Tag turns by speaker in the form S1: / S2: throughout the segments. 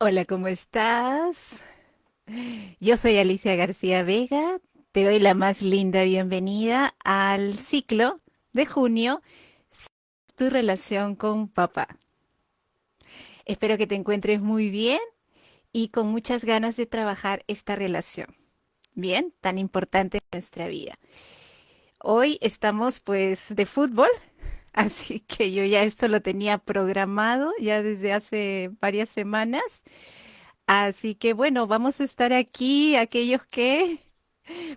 S1: Hola, ¿cómo estás? Yo soy Alicia García Vega. Te doy la más linda bienvenida al ciclo de junio, tu relación con papá. Espero que te encuentres muy bien y con muchas ganas de trabajar esta relación, bien, tan importante en nuestra vida. Hoy estamos pues de fútbol, así que yo ya esto lo tenía programado ya desde hace varias semanas. Así que bueno, vamos a estar aquí, aquellos que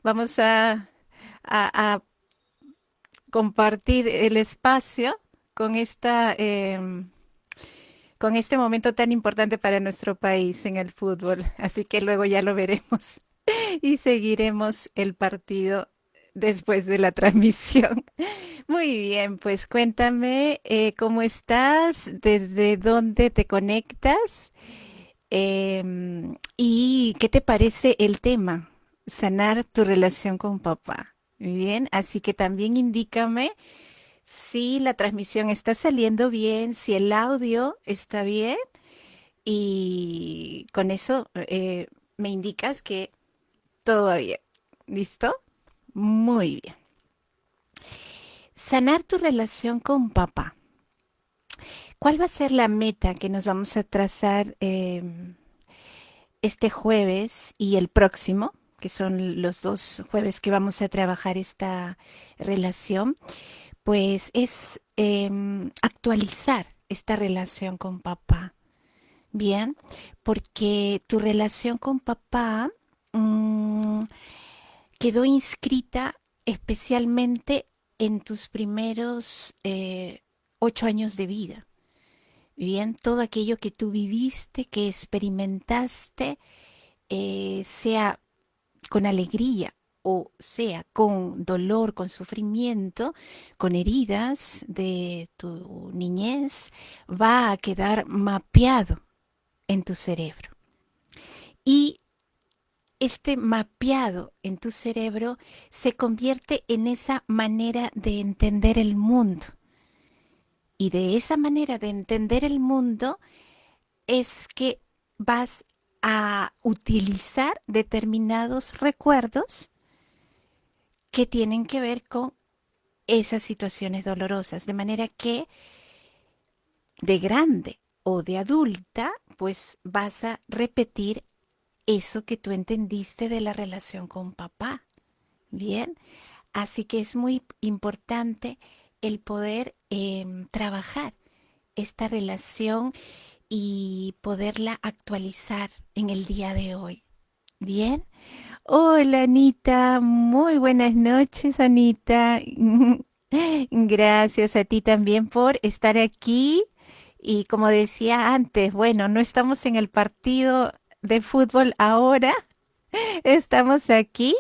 S1: vamos a compartir el espacio con con este momento tan importante para nuestro país en el fútbol. Así que luego ya lo veremos y seguiremos el partido después de la transmisión. Muy bien, pues cuéntame cómo estás, desde dónde te conectas. ¿Y qué te parece el tema? Sanar tu relación con papá. Bien, así que también indícame si la transmisión está saliendo bien, si el audio está bien y con eso me indicas que todo va bien. ¿Listo? Muy bien. Sanar tu relación con papá. ¿Cuál va a ser la meta que nos vamos a trazar este jueves y el próximo, que son los dos jueves que vamos a trabajar esta relación? Pues es actualizar esta relación con papá. Bien, porque tu relación con papá mm, quedó inscrita especialmente en tus primeros 8 años de vida. Bien, todo aquello que tú viviste, que experimentaste, sea con alegría o sea con dolor, con sufrimiento, con heridas de tu niñez, va a quedar mapeado en tu cerebro. Y este mapeado en tu cerebro se convierte en esa manera de entender el mundo. Y de esa manera de entender el mundo es que vas a utilizar determinados recuerdos que tienen que ver con esas situaciones dolorosas. De manera que de grande o de adulta, pues vas a repetir eso que tú entendiste de la relación con papá. Bien, así que es muy importante el poder trabajar esta relación y poderla actualizar en el día de hoy. Bien. Hola Anita, muy buenas noches Anita. Gracias a ti también por estar aquí. Y como decía antes, bueno, no estamos en el partido de fútbol ahora, estamos aquí,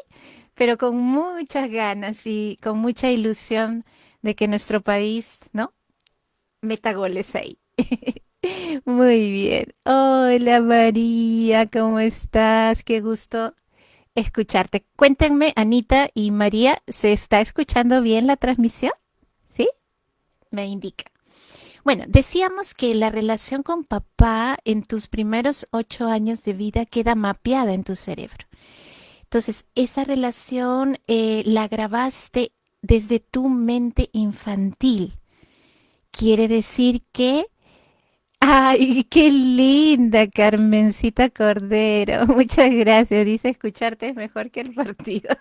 S1: pero con muchas ganas y con mucha ilusión de que nuestro país, ¿no? Meta goles ahí. Muy bien. Hola María, ¿cómo estás? Qué gusto escucharte. Cuéntenme, Anita y María, ¿se está escuchando bien la transmisión? ¿Sí? Me indica. Bueno, decíamos que la relación con papá en tus primeros 8 años de vida queda mapeada en tu cerebro. Entonces, esa relación la grabaste desde tu mente infantil. Quiere decir que ay, qué linda, Carmencita Cordero. Muchas gracias. Dice escucharte es mejor que el partido.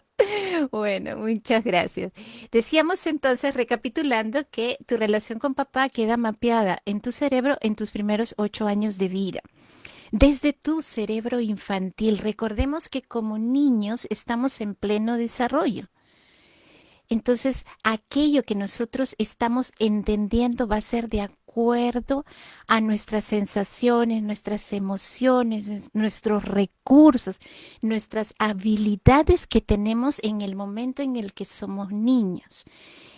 S1: Bueno, muchas gracias. Decíamos entonces, recapitulando, que tu relación con papá queda mapeada en tu cerebro en tus primeros 8 años de vida. Desde tu cerebro infantil, recordemos que como niños estamos en pleno desarrollo. Entonces, aquello que nosotros estamos entendiendo va a ser de acuerdo a nuestras sensaciones, nuestras emociones, nuestros recursos, nuestras habilidades que tenemos en el momento en el que somos niños.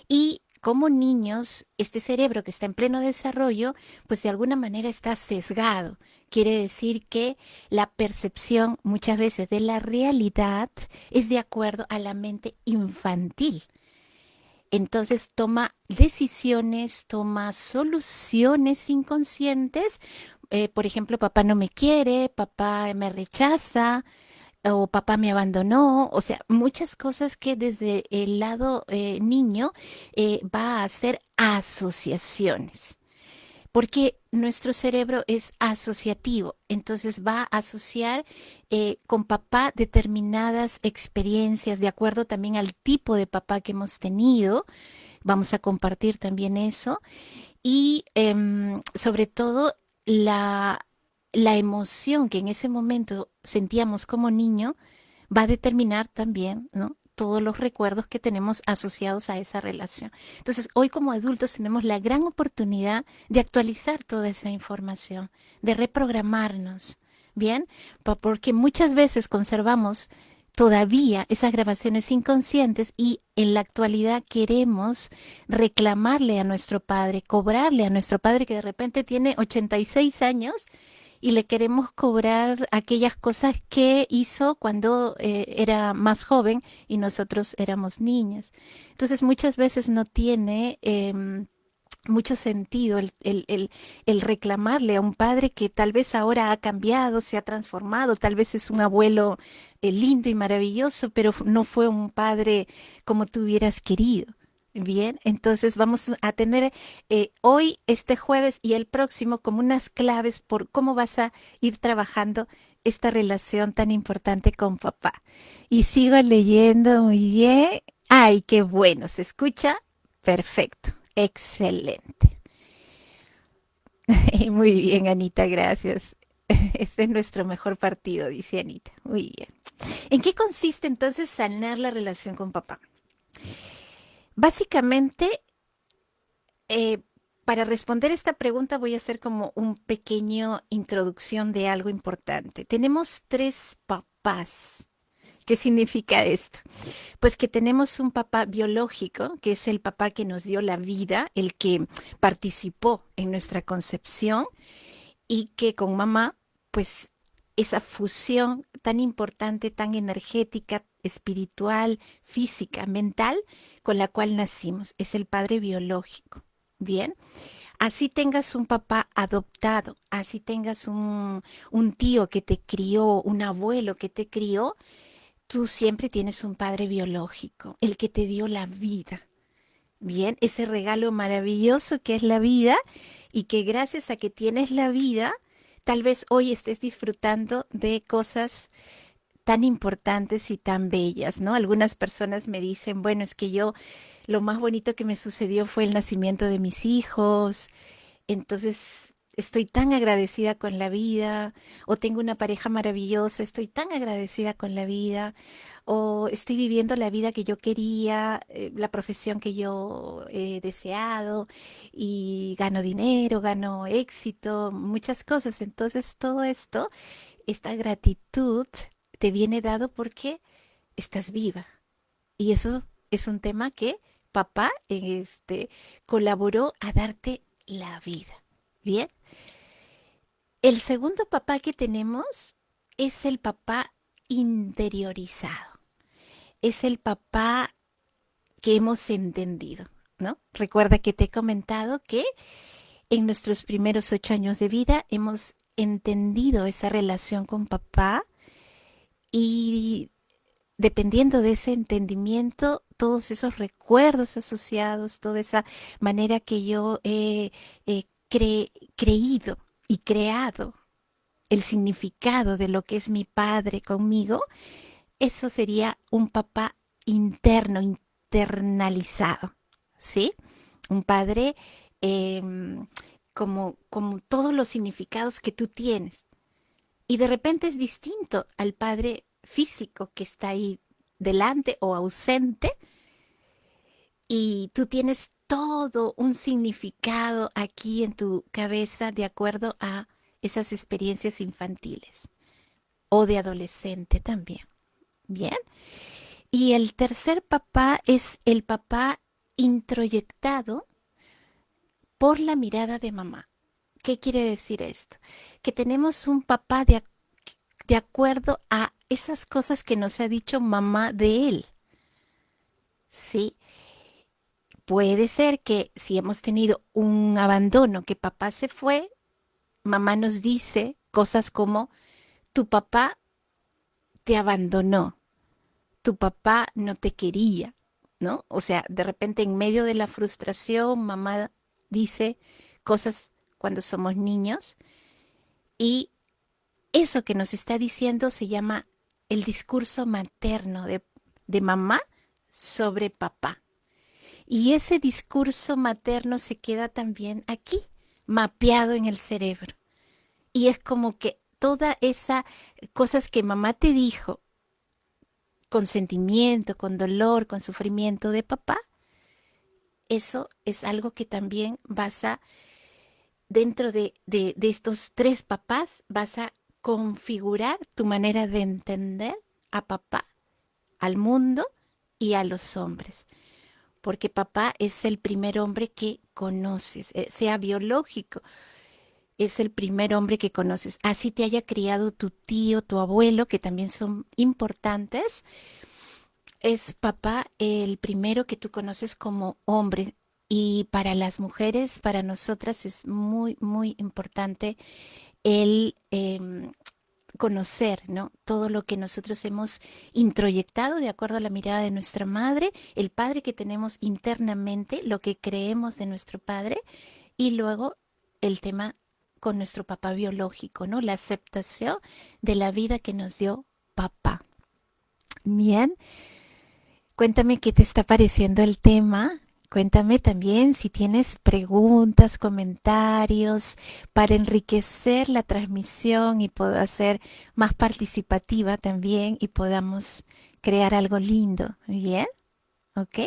S1: Y como niños, este cerebro que está en pleno desarrollo, pues de alguna manera está sesgado. Quiere decir que la percepción muchas veces de la realidad es de acuerdo a la mente infantil. Entonces toma decisiones, toma soluciones inconscientes Por ejemplo, papá no me quiere, papá me rechaza o papá me abandonó, o sea, muchas cosas que desde el lado niño va a hacer asociaciones, porque nuestro cerebro es asociativo, entonces va a asociar con papá determinadas experiencias, de acuerdo también al tipo de papá que hemos tenido, vamos a compartir también eso, y sobre todo la, la emoción que en ese momento sentíamos como niño va a determinar también, ¿no? Todos los recuerdos que tenemos asociados a esa relación. Entonces, hoy como adultos tenemos la gran oportunidad de actualizar toda esa información, de reprogramarnos, ¿bien? Porque muchas veces conservamos todavía esas grabaciones inconscientes y en la actualidad queremos reclamarle a nuestro padre, cobrarle a nuestro padre que de repente tiene 86 años y le queremos cobrar aquellas cosas que hizo cuando era más joven y nosotros éramos niñas. Entonces muchas veces no tiene mucho sentido el reclamarle a un padre que tal vez ahora ha cambiado, se ha transformado, tal vez es un abuelo lindo y maravilloso, pero no fue un padre como tú hubieras querido. Bien, entonces vamos a tener hoy, este jueves y el próximo como unas claves por cómo vas a ir trabajando esta relación tan importante con papá. Y sigo leyendo muy bien. Ay, qué bueno, se escucha perfecto, excelente. Muy bien, Anita, gracias. Este es nuestro mejor partido, dice Anita. Muy bien. ¿En qué consiste entonces sanar la relación con papá? Básicamente, Eh, para responder esta pregunta voy a hacer como un pequeño introducción de algo importante. Tenemos tres papás. ¿Qué significa esto? Pues que tenemos un papá biológico, que es el papá que nos dio la vida, el que participó en nuestra concepción y que con mamá, pues esa fusión tan importante, tan energética, espiritual, física, mental, con la cual nacimos, es el padre biológico. Bien, así tengas un papá adoptado, así tengas un tío que te crió, un abuelo que te crió, tú siempre tienes un padre biológico, el que te dio la vida. Bien, ese regalo maravilloso que es la vida y que gracias a que tienes la vida, tal vez hoy estés disfrutando de cosas tan importantes y tan bellas, ¿no? Algunas personas me dicen, bueno, es que yo lo más bonito que me sucedió fue el nacimiento de mis hijos, entonces estoy tan agradecida con la vida, o tengo una pareja maravillosa, estoy tan agradecida con la vida, o estoy viviendo la vida que yo quería, la profesión que yo he deseado, y gano dinero, gano éxito, muchas cosas. Entonces todo esto, esta gratitud te viene dado porque estás viva. Y eso es un tema que papá colaboró a darte la vida. Bien. El segundo papá que tenemos es el papá interiorizado. Es el papá que hemos entendido, ¿no? Recuerda que te he comentado que en nuestros primeros 8 años de vida hemos entendido esa relación con papá y dependiendo de ese entendimiento, todos esos recuerdos asociados, toda esa manera que yo he creído y creado el significado de lo que es mi padre conmigo, eso sería un papá interno, internalizado, ¿sí? Un padre como todos los significados que tú tienes. Y de repente es distinto al padre físico que está ahí delante o ausente y tú tienes todo un significado aquí en tu cabeza de acuerdo a esas experiencias infantiles o de adolescente también. Bien. Y el tercer papá es el papá introyectado por la mirada de mamá. ¿Qué quiere decir esto? Que tenemos un papá de acuerdo a esas cosas que nos ha dicho mamá de él. Sí, puede ser que si hemos tenido un abandono, que papá se fue, mamá nos dice cosas como, tu papá te abandonó, tu papá no te quería, ¿no? O sea, de repente en medio de la frustración, mamá dice cosas cuando somos niños y eso que nos está diciendo se llama el discurso materno de mamá sobre papá. Y ese discurso materno se queda también aquí, mapeado en el cerebro. Y es como que todas esas cosas que mamá te dijo con sentimiento, con dolor, con sufrimiento de papá, eso es algo que también vas a, dentro de estos tres papás, vas a configurar tu manera de entender a papá, al mundo y a los hombres. Porque papá es el primer hombre que conoces, sea biológico, es el primer hombre que conoces. Así te haya criado tu tío, tu abuelo, que también son importantes, es papá el primero que tú conoces como hombre. Y para las mujeres, para nosotras es muy, muy importante el conocer, ¿no? Todo lo que nosotros hemos introyectado de acuerdo a la mirada de nuestra madre, el padre que tenemos internamente, lo que creemos de nuestro padre y luego el tema con nuestro papá biológico, ¿no? La aceptación de la vida que nos dio papá. Bien, cuéntame qué te está pareciendo el tema. Cuéntame también si tienes preguntas, comentarios para enriquecer la transmisión y puedo hacer más participativa también y podamos crear algo lindo. Bien, ¿ok?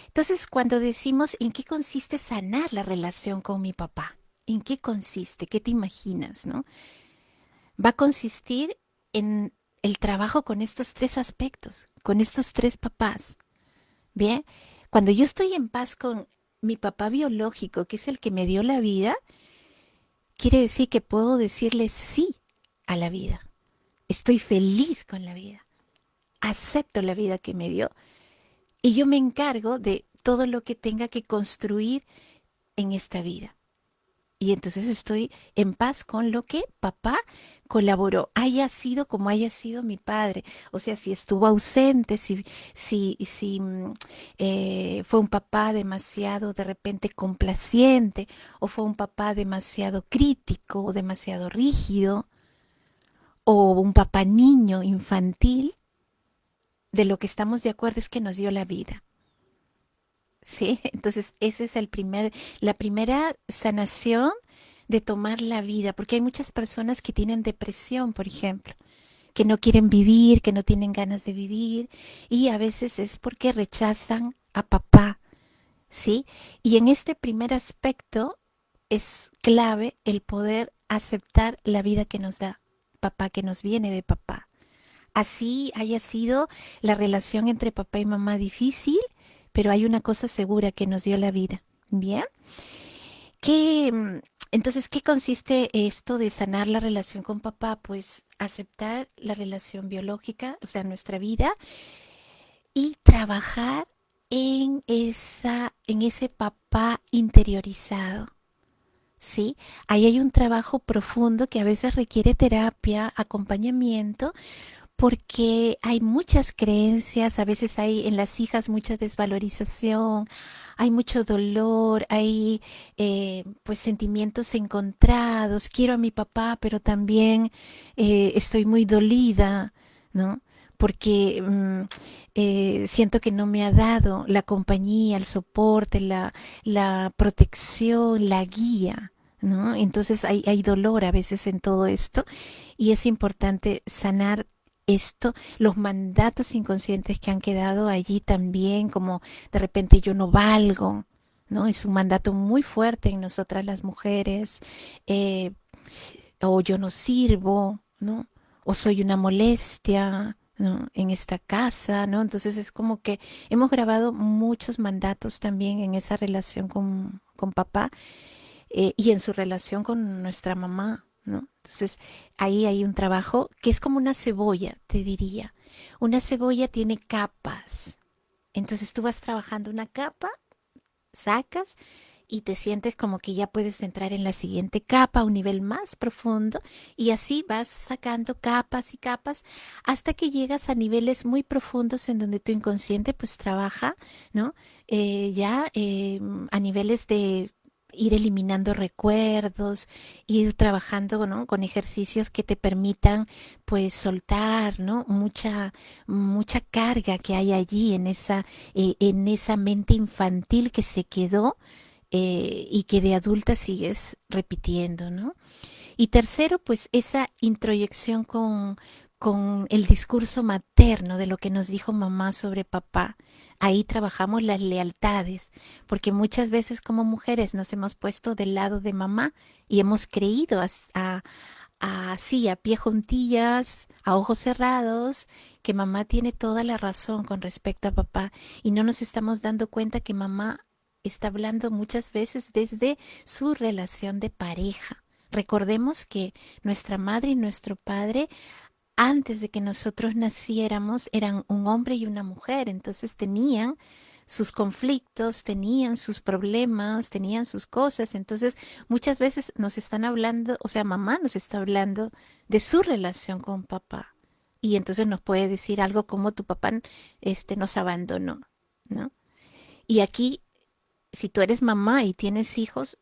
S1: Entonces, cuando decimos en qué consiste sanar la relación con mi papá, ¿en qué consiste? ¿Qué te imaginas, no? Va a consistir en el trabajo con estos tres aspectos, con estos tres papás. Bien, cuando yo estoy en paz con mi papá biológico, que es el que me dio la vida, quiere decir que puedo decirle sí a la vida. Estoy feliz con la vida. Acepto la vida que me dio y yo me encargo de todo lo que tenga que construir en esta vida. Y entonces estoy en paz con lo que papá colaboró, haya sido como haya sido mi padre. O sea, si estuvo ausente, si fue un papá demasiado de repente complaciente, o fue un papá demasiado crítico, o demasiado rígido, o un papá niño, infantil, de lo que estamos de acuerdo es que nos dio la vida. ¿Sí? Entonces, ese es la primera sanación de tomar la vida, porque hay muchas personas que tienen depresión, por ejemplo, que no quieren vivir, que no tienen ganas de vivir, y a veces es porque rechazan a papá, ¿sí? Y en este primer aspecto es clave el poder aceptar la vida que nos da papá, que nos viene de papá. Así haya sido la relación entre papá y mamá difícil, pero hay una cosa segura que nos dio la vida. Bien. ¿Qué, entonces, ¿qué consiste esto de sanar la relación con papá? Pues aceptar la relación biológica, o sea, nuestra vida, y trabajar en ese papá interiorizado. ¿Sí? Ahí hay un trabajo profundo que a veces requiere terapia, acompañamiento, porque hay muchas creencias, a veces hay en las hijas mucha desvalorización, hay mucho dolor, hay pues sentimientos encontrados, quiero a mi papá, pero también estoy muy dolida, ¿no? Porque siento que no me ha dado la compañía, el soporte, la protección, la guía, ¿no? Entonces hay dolor a veces en todo esto y es importante sanar esto, los mandatos inconscientes que han quedado allí también, como de repente yo no valgo, ¿no? Es un mandato muy fuerte en nosotras las mujeres, eh, o yo no sirvo, ¿no? O soy una molestia, ¿no? En esta casa, ¿no? Entonces es como que hemos grabado muchos mandatos también en esa relación con papá y en su relación con nuestra mamá, ¿no? Entonces, ahí hay un trabajo que es como una cebolla, te diría. Una cebolla tiene capas. Entonces tú vas trabajando una capa, sacas y te sientes como que ya puedes entrar en la siguiente capa, un nivel más profundo, y así vas sacando capas y capas hasta que llegas a niveles muy profundos en donde tu inconsciente pues trabaja, ¿no? Ya a niveles de ir eliminando recuerdos, ir trabajando, ¿no? Con ejercicios que te permitan pues soltar, ¿no? Mucha carga que hay allí en esa mente infantil que se quedó y que de adulta sigues repitiendo, ¿no? Y tercero, pues esa introyección con el discurso materno de lo que nos dijo mamá sobre papá. Ahí trabajamos las lealtades, porque muchas veces como mujeres nos hemos puesto del lado de mamá y hemos creído así, a pie juntillas, a ojos cerrados, que mamá tiene toda la razón con respecto a papá y no nos estamos dando cuenta que mamá está hablando muchas veces desde su relación de pareja. Recordemos que nuestra madre y nuestro padre, antes de que nosotros naciéramos, eran un hombre y una mujer, entonces tenían sus conflictos, tenían sus problemas, tenían sus cosas, entonces muchas veces nos están hablando, o sea, mamá nos está hablando de su relación con papá. Y entonces nos puede decir algo como tu papá nos abandonó, ¿no? Y aquí, si tú eres mamá y tienes hijos,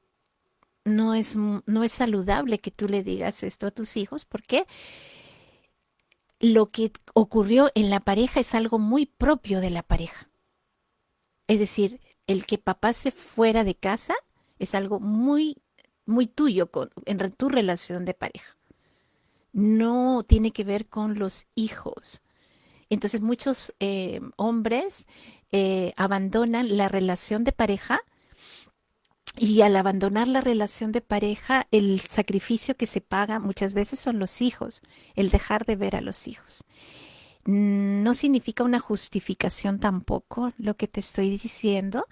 S1: no es saludable que tú le digas esto a tus hijos porque lo que ocurrió en la pareja es algo muy propio de la pareja. Es decir, el que papá se fuera de casa es algo muy tuyo en tu relación de pareja. No tiene que ver con los hijos. Entonces muchos hombres abandonan la relación de pareja y al abandonar la relación de pareja, el sacrificio que se paga muchas veces son los hijos, el dejar de ver a los hijos. No significa una justificación tampoco lo que te estoy diciendo,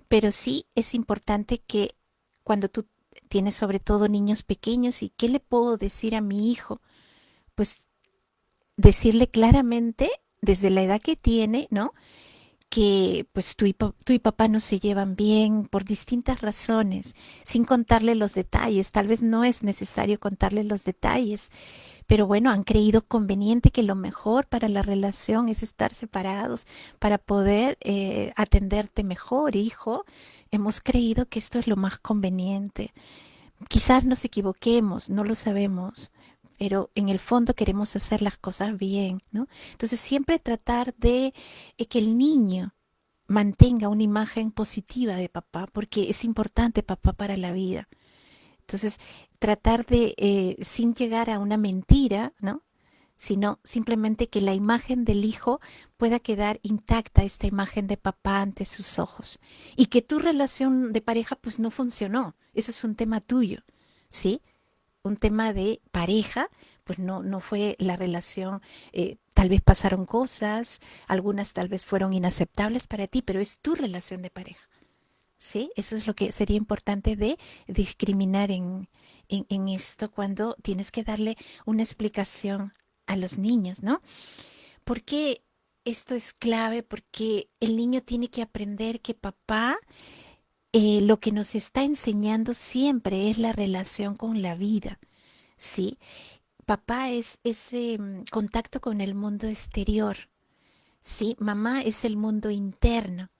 S1: pero sí es importante que cuando tú tienes sobre todo niños pequeños y qué le puedo decir a mi hijo, pues decirle claramente desde la edad que tiene, ¿no? Que pues tú y papá no se llevan bien por distintas razones, sin contarle los detalles. Tal vez no es necesario contarle los detalles, pero bueno, han creído conveniente que lo mejor para la relación es estar separados para poder atenderte mejor, hijo. Hemos creído que esto es lo más conveniente. Quizás nos equivoquemos, no lo sabemos, pero en el fondo queremos hacer las cosas bien, ¿no? Entonces siempre tratar de que el niño mantenga una imagen positiva de papá, porque es importante papá para la vida. Entonces, tratar de, sin llegar a una mentira, ¿no? Sino simplemente que la imagen del hijo pueda quedar intacta, esta imagen de papá ante sus ojos. Y que tu relación de pareja pues no funcionó. Eso es un tema tuyo, ¿sí? Un tema de pareja, pues no fue la relación, tal vez pasaron cosas, algunas tal vez fueron inaceptables para ti, pero es tu relación de pareja. Sí, eso es lo que sería importante de discriminar en esto cuando tienes que darle una explicación a los niños, ¿no? Porque esto es clave, porque el niño tiene que aprender que papá lo que nos está enseñando siempre es la relación con la vida, ¿sí? Papá es ese contacto con el mundo exterior, ¿sí? Mamá es el mundo interno.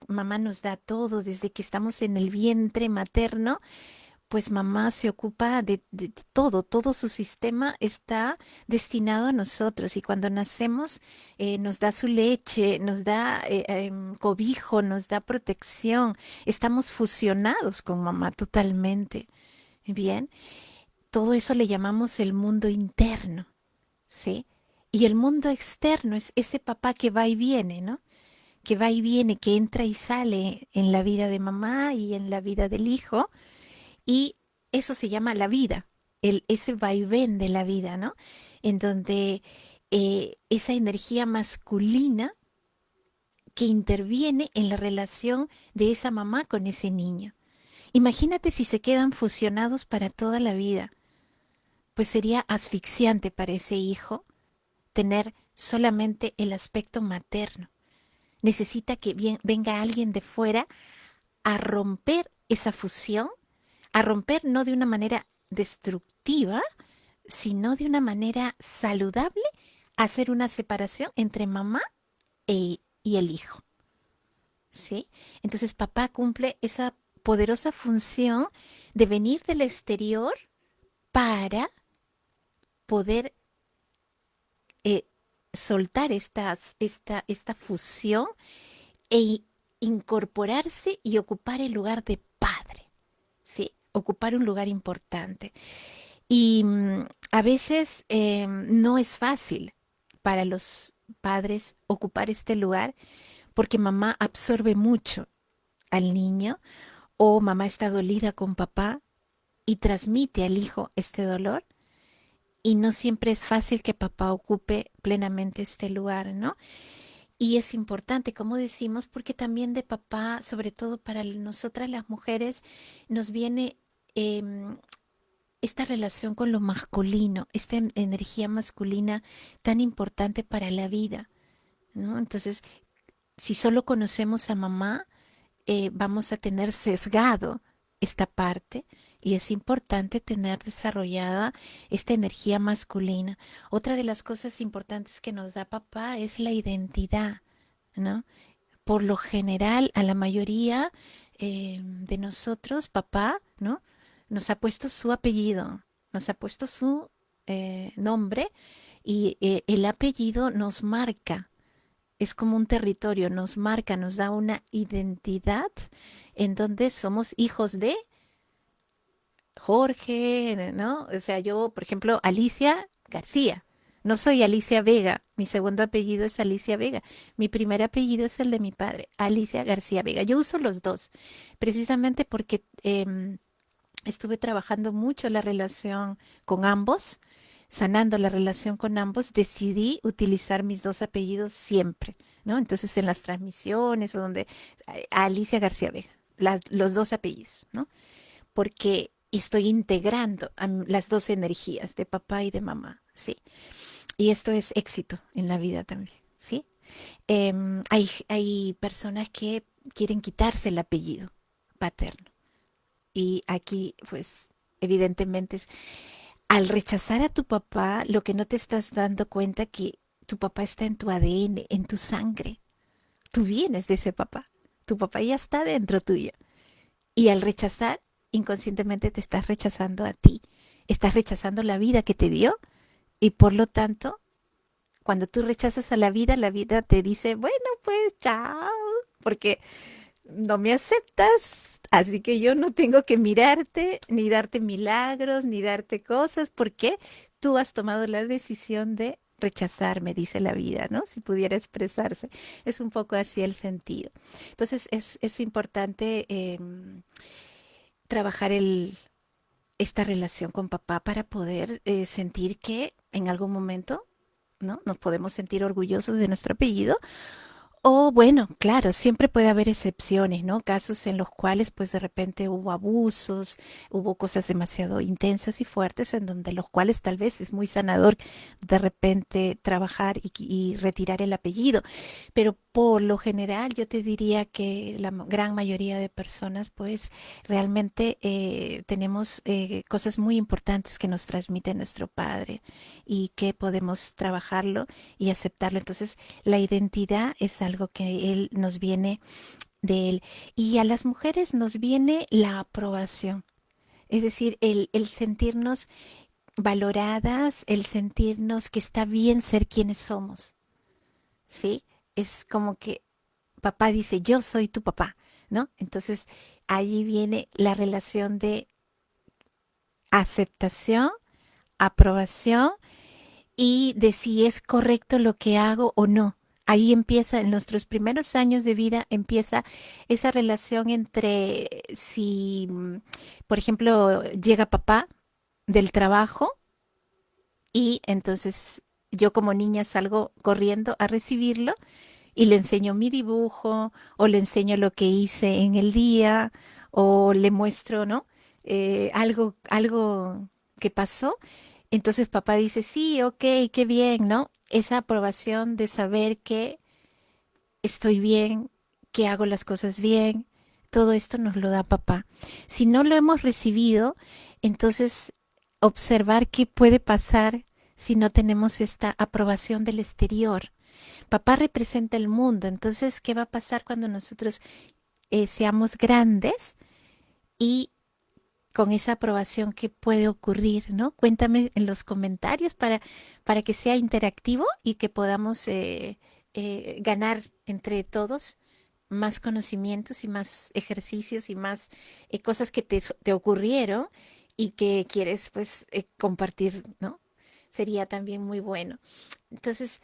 S1: Mamá nos da todo desde que estamos en el vientre materno, pues mamá se ocupa de todo, todo su sistema está destinado a nosotros y cuando nacemos nos da su leche, nos da cobijo, nos da protección, estamos fusionados con mamá totalmente, ¿bien? Todo eso le llamamos el mundo interno, ¿sí? Y el mundo externo es ese papá que va y viene, ¿no? Que va y viene, que entra y sale en la vida de mamá y en la vida del hijo, y eso se llama la vida, ese vaivén de la vida, ¿no? En donde esa energía masculina que interviene en la relación de esa mamá con ese niño. Imagínate si se quedan fusionados para toda la vida, pues sería asfixiante para ese hijo tener solamente el aspecto materno. Necesita que venga alguien de fuera a romper esa fusión, a romper no de una manera destructiva, sino de una manera saludable, hacer una separación entre mamá y el hijo, ¿sí? Entonces papá cumple esa poderosa función de venir del exterior para poder eh, soltar esta fusión e incorporarse y ocupar el lugar de padre, ¿sí? Ocupar un lugar importante. Y a veces no es fácil para los padres ocupar este lugar porque mamá absorbe mucho al niño o mamá está dolida con papá y transmite al hijo este dolor y no siempre es fácil que papá ocupe plenamente este lugar, ¿no? Y es importante, como decimos, porque también de papá, sobre todo para nosotras las mujeres, nos viene em, esta relación con lo masculino, esta energía masculina tan importante para la vida, ¿no? Entonces, si solo conocemos a mamá, vamos a tener sesgado esta parte y es importante tener desarrollada esta energía masculina. Otra de las cosas importantes que nos da papá es la identidad, ¿no? Por lo general, a la mayoría de nosotros, papá, ¿no? Nos ha puesto su apellido, nos ha puesto su nombre y el apellido nos marca. Es como un territorio, nos marca, nos da una identidad en donde somos hijos de Jorge, ¿no? O sea, yo, por ejemplo, Alicia García. No soy Alicia Vega. Mi segundo apellido es Alicia Vega. Mi primer apellido es el de mi padre, Alicia García Vega. Yo uso los dos, precisamente porque estuve trabajando mucho la relación con ambos, sanando la relación con ambos. Decidí utilizar mis dos apellidos siempre, ¿no? Entonces, en las transmisiones o donde Alicia García Vega, los dos apellidos, ¿no? Porque estoy integrando las dos energías de papá y de mamá, ¿sí? Y esto es éxito en la vida también, ¿sí? Hay personas que quieren quitarse el apellido paterno y aquí, pues, evidentemente es, al rechazar a tu papá, lo que no te estás dando cuenta que tu papá está en tu ADN, en tu sangre. Tú vienes de ese papá. Tu papá ya está dentro tuyo. Y al rechazar, inconscientemente te estás rechazando a ti. Estás rechazando la vida que te dio y por lo tanto, cuando tú rechazas a la vida te dice, bueno, pues chao, porque no me aceptas, así que yo no tengo que mirarte, ni darte milagros, ni darte cosas, porque tú has tomado la decisión de rechazarme, dice la vida, ¿no? Si pudiera expresarse. Es un poco así el sentido. Entonces es importante trabajar esta relación con papá para poder sentir que en algún momento, ¿no? Nos podemos sentir orgullosos de nuestro apellido o bueno, claro, siempre puede haber excepciones, ¿no? Casos en los cuales pues de repente hubo abusos, hubo cosas demasiado intensas y fuertes en donde los cuales tal vez es muy sanador de repente trabajar y retirar el apellido. Pero por lo general yo te diría que la gran mayoría de personas pues realmente tenemos cosas muy importantes que nos transmite nuestro padre y que podemos trabajarlo y aceptarlo. Entonces, la identidad es algo que él nos viene de él. Y a las mujeres nos viene la aprobación. Es decir, el sentirnos valoradas, el sentirnos que está bien ser quienes somos. ¿Sí? Es como que papá dice, yo soy tu papá, ¿no? Entonces, allí viene la relación de aceptación, aprobación y de si es correcto lo que hago o no. Ahí empieza, en nuestros primeros años de vida, empieza esa relación entre si, por ejemplo, llega papá del trabajo y entonces yo como niña salgo corriendo a recibirlo y le enseño mi dibujo o le enseño lo que hice en el día o le muestro, ¿no? Algo que pasó. Entonces papá dice, sí, ok, qué bien, ¿no? Esa aprobación de saber que estoy bien, que hago las cosas bien, todo esto nos lo da papá. Si no lo hemos recibido, entonces observar qué puede pasar si no tenemos esta aprobación del exterior. Papá representa el mundo, entonces, ¿qué va a pasar cuando nosotros seamos grandes y con esa aprobación que puede ocurrir, ¿no? Cuéntame en los comentarios para que sea interactivo y que podamos ganar entre todos más conocimientos y más ejercicios y más cosas que te ocurrieron y que quieres pues compartir, ¿no? Sería también muy bueno. Entonces,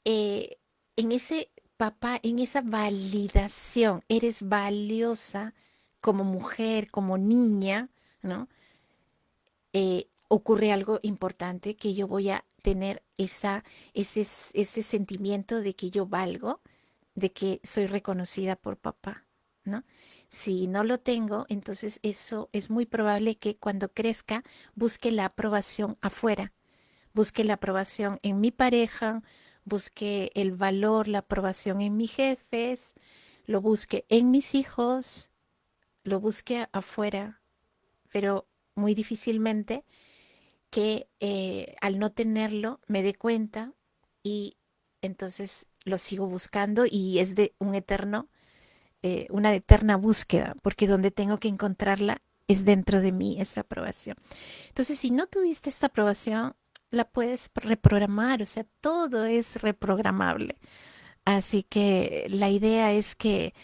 S1: eh, en ese papá, en esa validación, eres valiosa como mujer, como niña, ¿no? Ocurre algo importante que yo voy a tener ese sentimiento de que yo valgo, de que soy reconocida por papá, ¿no? Si no lo tengo, entonces eso es muy probable que cuando crezca busque la aprobación afuera, busque la aprobación en mi pareja, busque el valor, la aprobación en mis jefes, lo busque en mis hijos, lo busque afuera, pero muy difícilmente que al no tenerlo me dé cuenta y entonces lo sigo buscando y es de un eterno, una eterna búsqueda, porque donde tengo que encontrarla es dentro de mí esa aprobación. Entonces, si no tuviste esta aprobación, la puedes reprogramar, o sea, todo es reprogramable. Así que la idea es que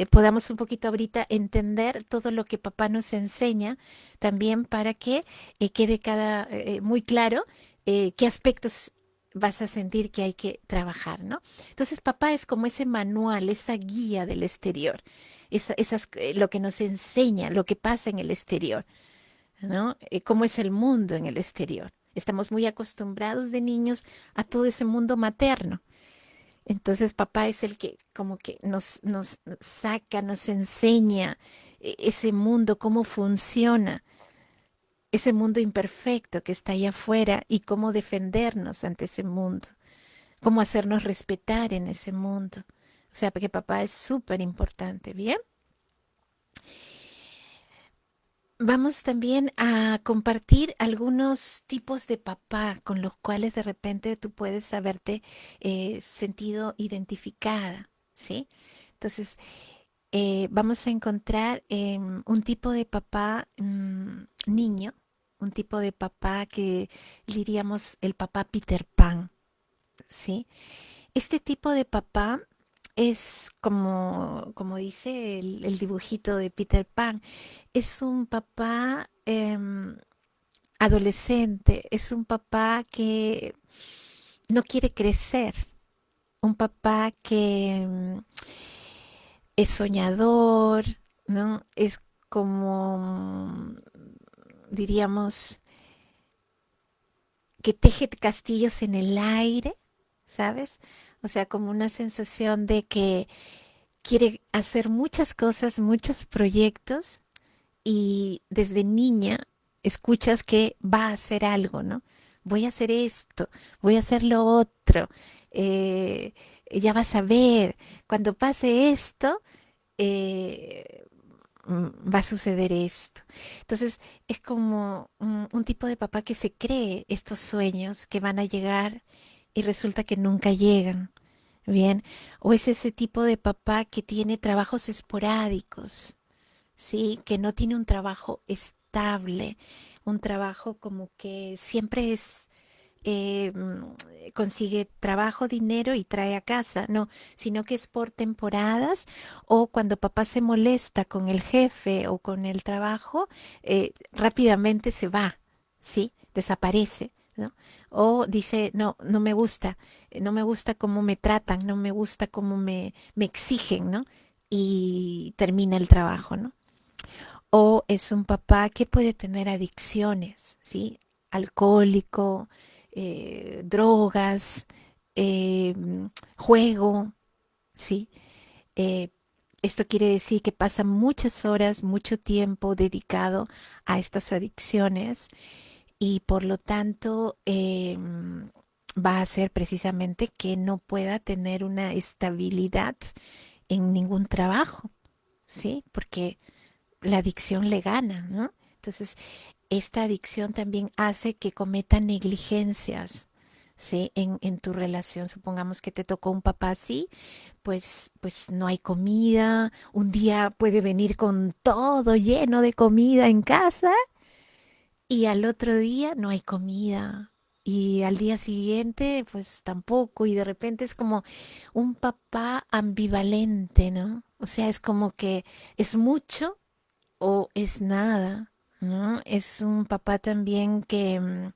S1: podamos un poquito ahorita entender todo lo que papá nos enseña, también para que quede muy claro qué aspectos vas a sentir que hay que trabajar, ¿no? Entonces, papá es como ese manual, esa guía del exterior, lo que nos enseña, lo que pasa en el exterior, ¿no? Cómo es el mundo en el exterior. Estamos muy acostumbrados de niños a todo ese mundo materno. Entonces papá es el que como que nos saca, nos enseña ese mundo, cómo funciona, ese mundo imperfecto que está allá afuera y cómo defendernos ante ese mundo, cómo hacernos respetar en ese mundo. O sea, porque papá es súper importante, ¿bien? Vamos también a compartir algunos tipos de papá con los cuales de repente tú puedes haberte sentido identificada, ¿sí? Entonces, vamos a encontrar un tipo de papá niño, un tipo de papá que diríamos el papá Peter Pan, ¿sí? Este tipo de papá es como dice el dibujito de Peter Pan, es un papá adolescente, es un papá que no quiere crecer, un papá que es soñador, ¿no? Es como, diríamos, que teje castillos en el aire, ¿sabes? O sea, como una sensación de que quiere hacer muchas cosas, muchos proyectos y desde niña escuchas que va a hacer algo, ¿no? Voy a hacer esto, voy a hacer lo otro, eh, ya vas a ver, cuando pase esto, eh, va a suceder esto. Entonces es como un tipo de papá que se cree estos sueños que van a llegar y resulta que nunca llegan. Bien, o es ese tipo de papá que tiene trabajos esporádicos, ¿sí? Que no tiene un trabajo estable, un trabajo como que siempre consigue trabajo, dinero y trae a casa, no, sino que es por temporadas o cuando papá se molesta con el jefe o con el trabajo, rápidamente se va, ¿sí? Desaparece. ¿No? O dice, no, no me gusta, no me gusta cómo me tratan, no me gusta cómo me exigen, ¿no? Y termina el trabajo, ¿no? O es un papá que puede tener adicciones, ¿sí? Alcohólico, drogas, eh, juego, ¿sí? Eh, Esto quiere decir que pasa muchas horas, mucho tiempo dedicado a estas adicciones y por lo tanto va a hacer precisamente que no pueda tener una estabilidad en ningún trabajo. ¿sí? Porque la adicción le gana, ¿no? Entonces, esta adicción también hace que cometa negligencias, ¿sí? En tu relación. Supongamos que te tocó un papá así, pues no hay comida. Un día puede venir con todo lleno de comida en casa y al otro día no hay comida. Y al día siguiente, pues tampoco. Y de repente es como un papá ambivalente, ¿no? O sea, es como que es mucho o es nada, ¿no? Es un papá también que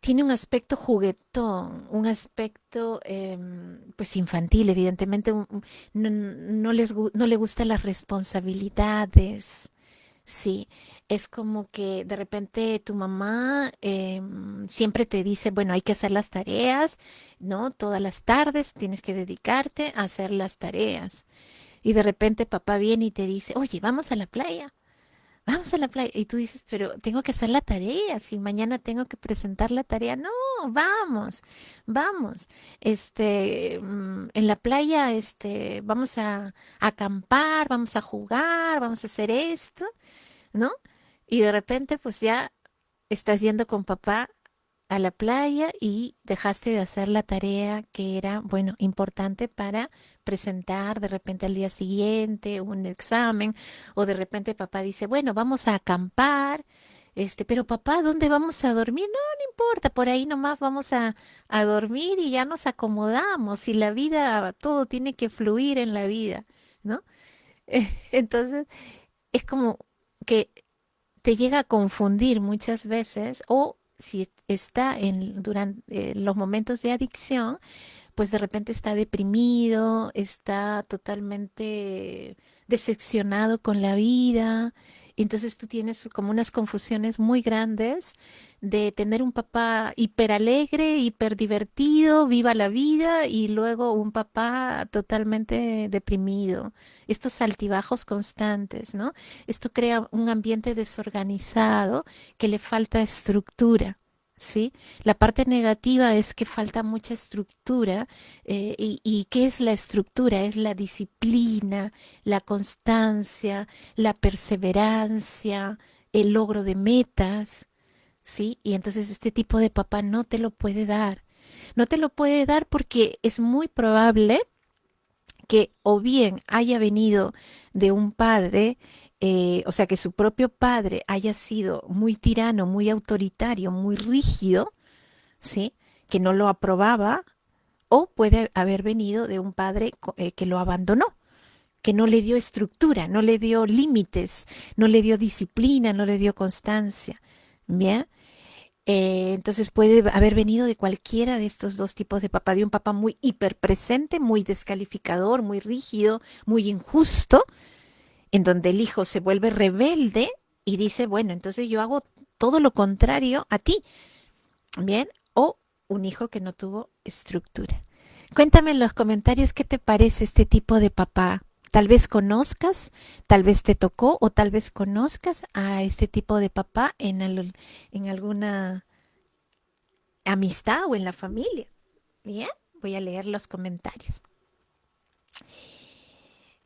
S1: tiene un aspecto juguetón, un aspecto pues infantil, evidentemente no le gustan las responsabilidades. Sí, es como que de repente tu mamá siempre te dice, bueno, hay que hacer las tareas, ¿no? Todas las tardes tienes que dedicarte a hacer las tareas. Y de repente papá viene y te dice, oye, vamos a la playa. Vamos a la playa. Y tú dices, pero tengo que hacer la tarea. Si mañana tengo que presentar la tarea. No, vamos, vamos. En la playa, vamos a acampar, vamos a jugar, vamos a hacer esto, ¿no? Y de repente, pues ya estás yendo con papá a la playa y dejaste de hacer la tarea que era, bueno, importante para presentar de repente al día siguiente un examen, o de repente papá dice, bueno, vamos a acampar, pero papá, ¿dónde vamos a dormir? No, no importa, por ahí nomás vamos a dormir y ya nos acomodamos y la vida, todo tiene que fluir en la vida, ¿no? Entonces, es como que te llega a confundir muchas veces o si está durante los momentos de adicción, pues de repente está deprimido, está totalmente decepcionado con la vida. Y entonces tú tienes como unas confusiones muy grandes de tener un papá hiper alegre, hiper divertido, viva la vida, y luego un papá totalmente deprimido. Estos altibajos constantes, ¿no? Esto crea un ambiente desorganizado que le falta estructura. ¿Sí? La parte negativa es que falta mucha estructura. ¿Y qué es la estructura? Es la disciplina, la constancia, la perseverancia, el logro de metas, ¿sí? Y entonces este tipo de papá no te lo puede dar. No te lo puede dar porque es muy probable que o bien haya venido de un padre, o sea, que su propio padre haya sido muy tirano, muy autoritario, muy rígido, ¿sí? Que no lo aprobaba, o puede haber venido de un padre que lo abandonó, que no le dio estructura, no le dio límites, no le dio disciplina, no le dio constancia. Bien, entonces puede haber venido de cualquiera de estos dos tipos de papá, de un papá muy hiperpresente, muy descalificador, muy rígido, muy injusto, en donde el hijo se vuelve rebelde y dice, bueno, entonces yo hago todo lo contrario a ti. Bien, o un hijo que no tuvo estructura. Cuéntame en los comentarios qué te parece este tipo de papá. Tal vez conozcas, tal vez te tocó o tal vez conozcas a este tipo de papá en alguna amistad o en la familia. Bien, voy a leer los comentarios.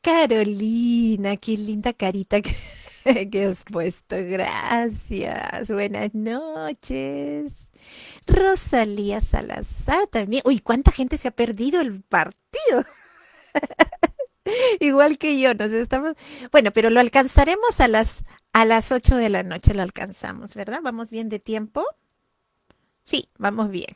S1: Carolina, qué linda carita que has puesto. Gracias. Buenas noches. Rosalía Salazar también. Uy, ¿cuánta gente se ha perdido el partido? Igual que yo, nos estamos. Bueno, pero lo alcanzaremos a las 8 de la noche, lo alcanzamos, ¿verdad? ¿Vamos bien de tiempo? Sí, vamos bien.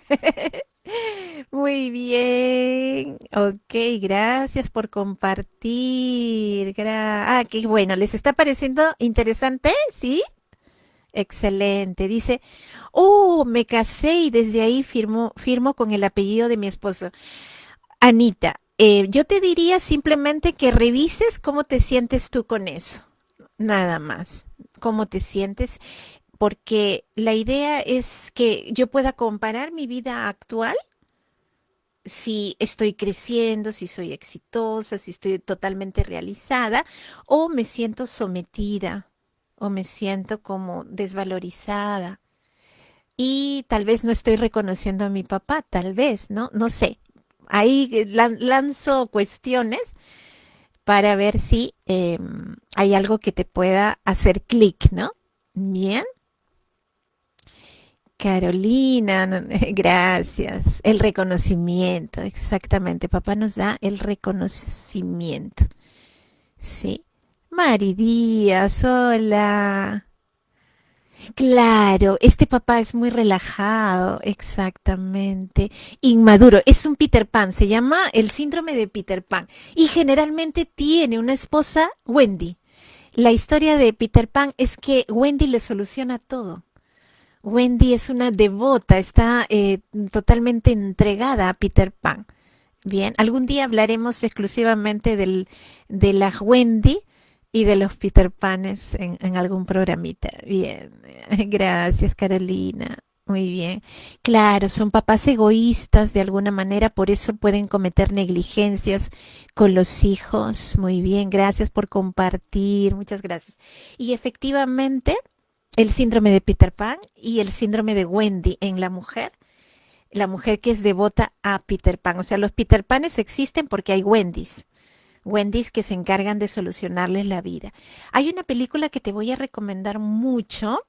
S1: Muy bien. Ok, gracias por compartir. Qué bueno. ¿Les está pareciendo interesante? ¿Sí? Excelente. Dice, oh, me casé y desde ahí firmo con el apellido de mi esposo. Anita, yo te diría simplemente que revises cómo te sientes tú con eso. Nada más. ¿Cómo te sientes? Porque la idea es que yo pueda comparar mi vida actual, si estoy creciendo, si soy exitosa, si estoy totalmente realizada, o me siento sometida, o me siento como desvalorizada. Y tal vez no estoy reconociendo a mi papá, tal vez, ¿no? No sé. Ahí lanzo cuestiones, para ver si hay algo que te pueda hacer clic, ¿no? Bien. Carolina, gracias. El reconocimiento, exactamente. Papá nos da el reconocimiento. Sí. Mari Díaz, hola. Claro, este papá es muy relajado, exactamente. Inmaduro, es un Peter Pan, se llama el síndrome de Peter Pan. Y generalmente tiene una esposa, Wendy. La historia de Peter Pan es que Wendy le soluciona todo. Wendy es una devota, está totalmente entregada a Peter Pan. Bien, algún día hablaremos exclusivamente de las Wendy y de los Peter Panes en algún programita. Bien, gracias Carolina. Muy bien. Claro, son papás egoístas de alguna manera, por eso pueden cometer negligencias con los hijos. Muy bien, gracias por compartir. Muchas gracias. Y efectivamente, el síndrome de Peter Pan y el síndrome de Wendy en la mujer que es devota a Peter Pan. O sea, los Peter Panes existen porque hay Wendys. Wendys que se encargan de solucionarles la vida. Hay una película que te voy a recomendar mucho.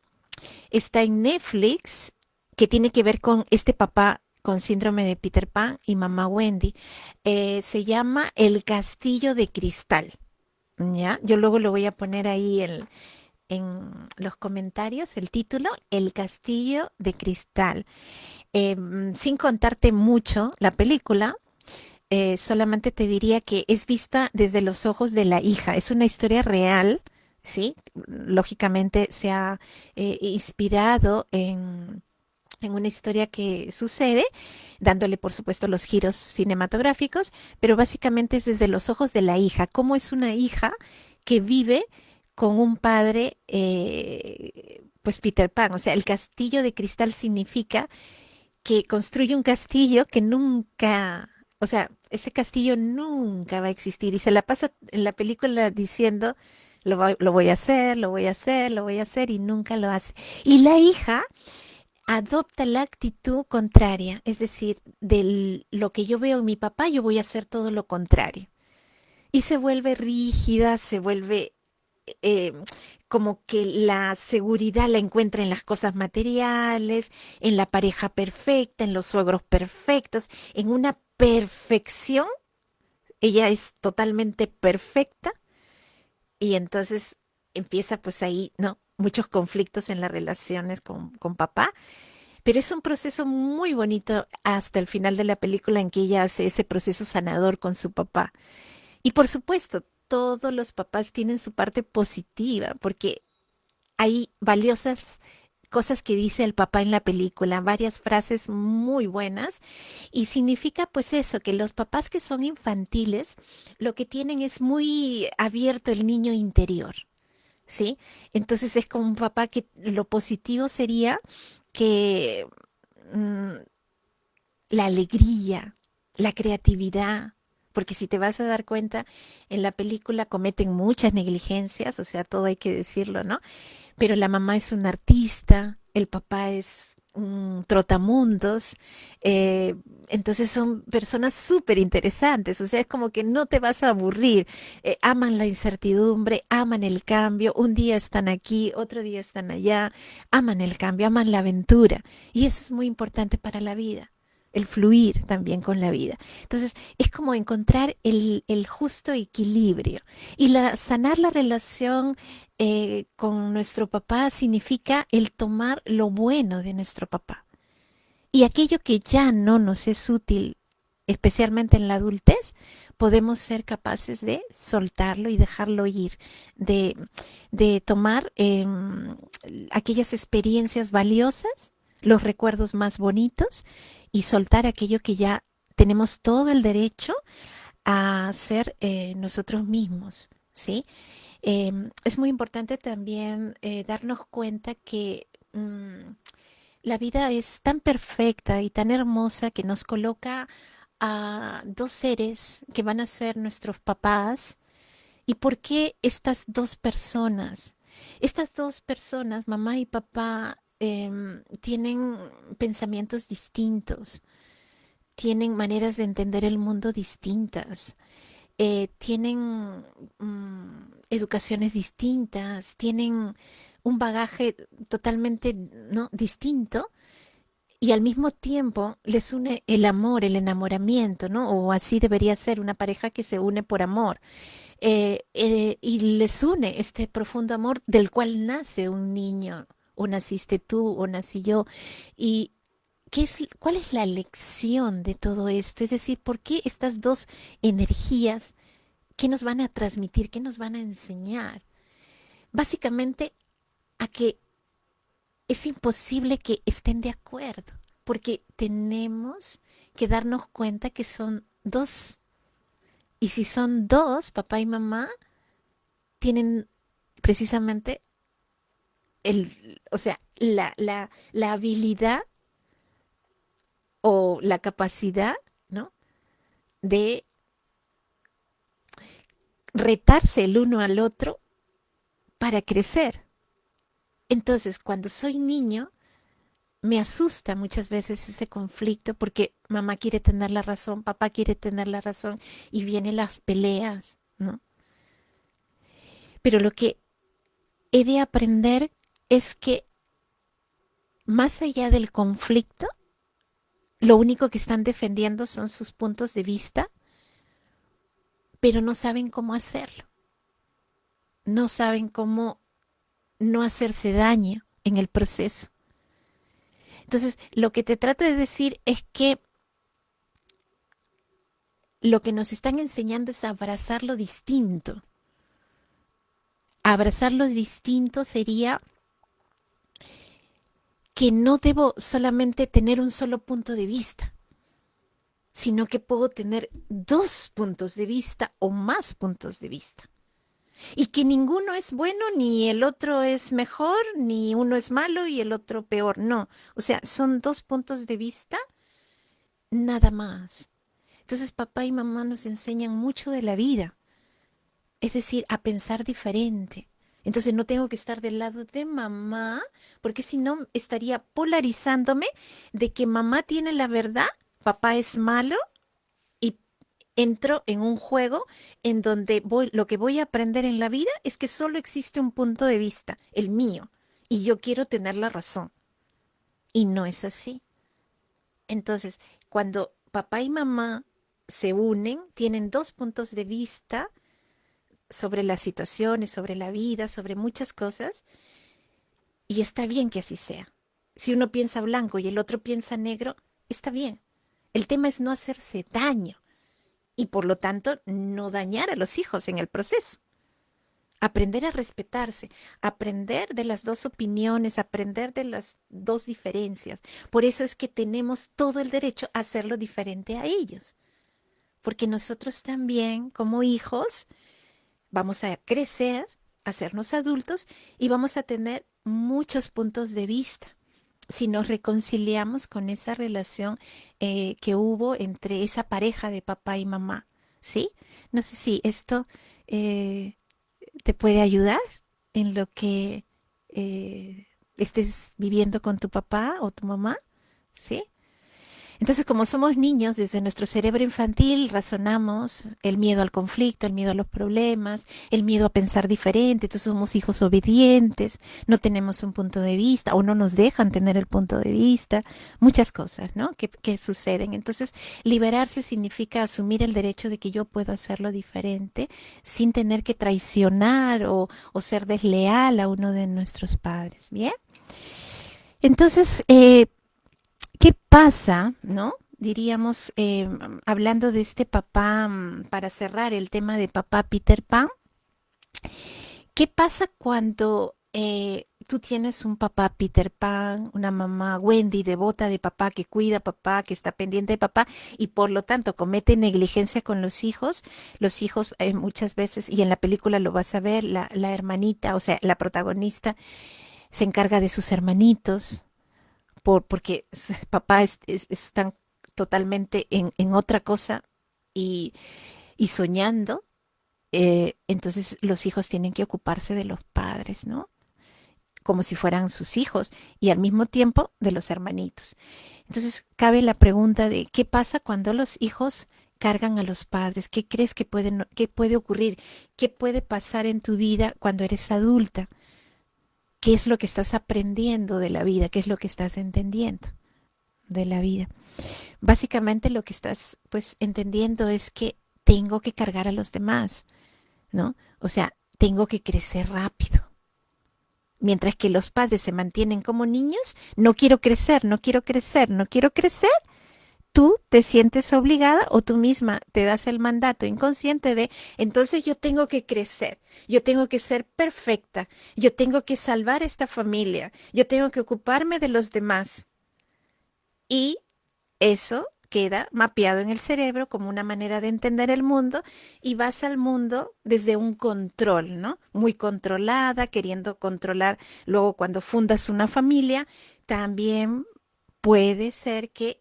S1: Está en Netflix, que tiene que ver con este papá con síndrome de Peter Pan y mamá Wendy. Se llama El Castillo de Cristal. ¿Ya? Yo luego lo voy a poner ahí en los comentarios, el título, El Castillo de Cristal. Sin contarte mucho la película, solamente te diría que es vista desde los ojos de la hija. Es una historia real, ¿sí? Lógicamente se ha inspirado en una historia que sucede, dándole por supuesto los giros cinematográficos, pero básicamente es desde los ojos de la hija. ¿Cómo es una hija que vive con un padre, pues Peter Pan? O sea, el castillo de cristal significa que construye un castillo que nunca, o sea, ese castillo nunca va a existir y se la pasa en la película diciendo, lo voy a hacer, lo voy a hacer, lo voy a hacer y nunca lo hace. Y la hija adopta la actitud contraria, es decir, de lo que yo veo en mi papá, yo voy a hacer todo lo contrario. Y se vuelve rígida, se vuelve eh, como que la seguridad la encuentra en las cosas materiales, en la pareja perfecta, en los suegros perfectos, en una perfección. Ella es totalmente perfecta y entonces empieza pues ahí, ¿no? Muchos conflictos en las relaciones con papá, pero es un proceso muy bonito hasta el final de la película en que ella hace ese proceso sanador con su papá. Y por supuesto, todos los papás tienen su parte positiva, porque hay valiosas cosas que dice el papá en la película, varias frases muy buenas, y significa pues eso, que los papás que son infantiles, lo que tienen es muy abierto el niño interior, ¿sí? Entonces es como un papá que lo positivo sería que mm, la alegría, la creatividad, porque si te vas a dar cuenta, en la película cometen muchas negligencias, o sea, todo hay que decirlo, ¿no? Pero la mamá es una artista, el papá es un trotamundos, eh, entonces son personas súper interesantes, o sea, es como que no te vas a aburrir, aman la incertidumbre, aman el cambio, un día están aquí, otro día están allá, aman el cambio, aman la aventura, y eso es muy importante para la vida. El fluir también con la vida. Entonces, es como encontrar el justo equilibrio y sanar la relación con nuestro papá significa el tomar lo bueno de nuestro papá. Y aquello que ya no nos es útil, especialmente en la adultez, podemos ser capaces de soltarlo y dejarlo ir, de, de tomar aquellas experiencias valiosas, los recuerdos más bonitos y soltar aquello que ya tenemos todo el derecho a ser nosotros mismos, ¿sí? Es muy importante también darnos cuenta que la vida es tan perfecta y tan hermosa que nos coloca a dos seres que van a ser nuestros papás. ¿Y por qué estas dos personas? Estas dos personas, mamá y papá, tienen pensamientos distintos, tienen maneras de entender el mundo distintas. tienen educaciones distintas, tienen un bagaje totalmente, ¿no?, distinto, y al mismo tiempo les une el amor, el enamoramiento, ¿no? O así debería ser una pareja que se une por amor. Y les une este profundo amor del cual nace un niño, o naciste tú, o nací yo. ¿Y cuál es la lección de todo esto? Es decir, ¿por qué estas dos energías, qué nos van a transmitir, qué nos van a enseñar? Básicamente a que es imposible que estén de acuerdo, porque tenemos que darnos cuenta que son dos. Y si son dos, papá y mamá, tienen precisamente o sea, la habilidad o la capacidad, ¿no?, de retarse el uno al otro para crecer. Entonces, cuando soy niño, me asusta muchas veces ese conflicto porque mamá quiere tener la razón, papá quiere tener la razón y vienen las peleas, ¿no? Pero lo que he de aprender es que más allá del conflicto, lo único que están defendiendo son sus puntos de vista, pero no saben cómo hacerlo, no saben cómo no hacerse daño en el proceso. Entonces, lo que te trato de decir es que lo que nos están enseñando es abrazar lo distinto. Abrazar lo distinto sería que no debo solamente tener un solo punto de vista, sino que puedo tener dos puntos de vista o más puntos de vista. Y que ninguno es bueno, ni el otro es mejor, ni uno es malo y el otro peor. No, o sea, son dos puntos de vista nada más. Entonces papá y mamá nos enseñan mucho de la vida, es decir, a pensar diferente. Entonces no tengo que estar del lado de mamá, porque si no estaría polarizándome de que mamá tiene la verdad, papá es malo, y entro en un juego en donde lo que voy a aprender en la vida es que solo existe un punto de vista, el mío, y yo quiero tener la razón. Y no es así. Entonces, cuando papá y mamá se unen, tienen dos puntos de vista sobre las situaciones, sobre la vida, sobre muchas cosas, y está bien que así sea. Si uno piensa blanco y el otro piensa negro, está bien. El tema es no hacerse daño y por lo tanto no dañar a los hijos en el proceso. Aprender a respetarse, aprender de las dos opiniones, aprender de las dos diferencias. Por eso es que tenemos todo el derecho a hacerlo diferente a ellos. Porque nosotros también, como hijos, vamos a crecer, a hacernos adultos y vamos a tener muchos puntos de vista si nos reconciliamos con esa relación que hubo entre esa pareja de papá y mamá, ¿sí? No sé si esto eh, te puede ayudar en lo que estés viviendo con tu papá o tu mamá, ¿sí? Entonces, como somos niños, desde nuestro cerebro infantil razonamos el miedo al conflicto, el miedo a los problemas, el miedo a pensar diferente. Entonces somos hijos obedientes, no tenemos un punto de vista o no nos dejan tener el punto de vista. Muchas cosas, ¿no?, que suceden. Entonces, liberarse significa asumir el derecho de que yo puedo hacerlo diferente sin tener que traicionar o ser desleal a uno de nuestros padres. ¿Bien? Entonces, ¿qué pasa, no? Diríamos, hablando de este papá, para cerrar el tema de papá Peter Pan, ¿qué pasa cuando tú tienes un papá Peter Pan, una mamá Wendy devota de papá, que cuida a papá, que está pendiente de papá y por lo tanto comete negligencia con los hijos? Los hijos muchas veces, y en la película lo vas a ver, la hermanita, o sea, la protagonista, se encarga de sus hermanitos porque papá están totalmente en otra cosa y, y soñando, entonces los hijos tienen que ocuparse de los padres, ¿no? Como si fueran sus hijos y al mismo tiempo de los hermanitos. Entonces cabe la pregunta de qué pasa cuando los hijos cargan a los padres? ¿Qué crees que puede ocurrir? ¿Qué puede pasar en tu vida cuando eres adulta? ¿Qué es lo que estás aprendiendo de la vida? ¿Qué es lo que estás entendiendo de la vida? Básicamente lo que estás pues entendiendo es que tengo que cargar a los demás, ¿no? O sea, tengo que crecer rápido. Mientras que los padres se mantienen como niños, no quiero crecer, no quiero crecer, no quiero crecer, tú te sientes obligada o tú misma te das el mandato inconsciente de, entonces yo tengo que crecer, yo tengo que ser perfecta, yo tengo que salvar esta familia, yo tengo que ocuparme de los demás. Y eso queda mapeado en el cerebro como una manera de entender el mundo y vas al mundo desde un control, ¿no? Muy controlada, queriendo controlar. Luego, cuando fundas una familia, también puede ser que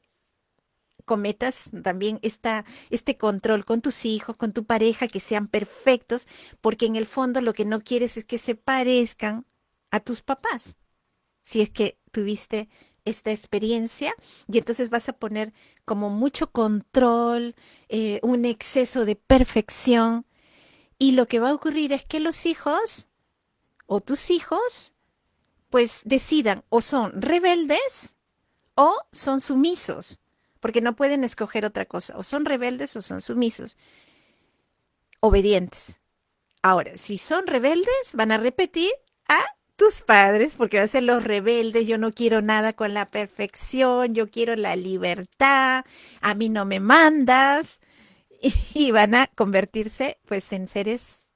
S1: cometas también este control con tus hijos, con tu pareja, que sean perfectos, porque en el fondo lo que no quieres es que se parezcan a tus papás. Si es que tuviste esta experiencia y entonces vas a poner como mucho control, un exceso de perfección y lo que va a ocurrir es que los hijos o tus hijos pues decidan o son rebeldes o son sumisos, porque no pueden escoger otra cosa, o son rebeldes o son sumisos, obedientes. Ahora, si son rebeldes, van a repetir a tus padres, porque van a ser los rebeldes, yo no quiero nada con la perfección, yo quiero la libertad, a mí no me mandas, y van a convertirse pues en seres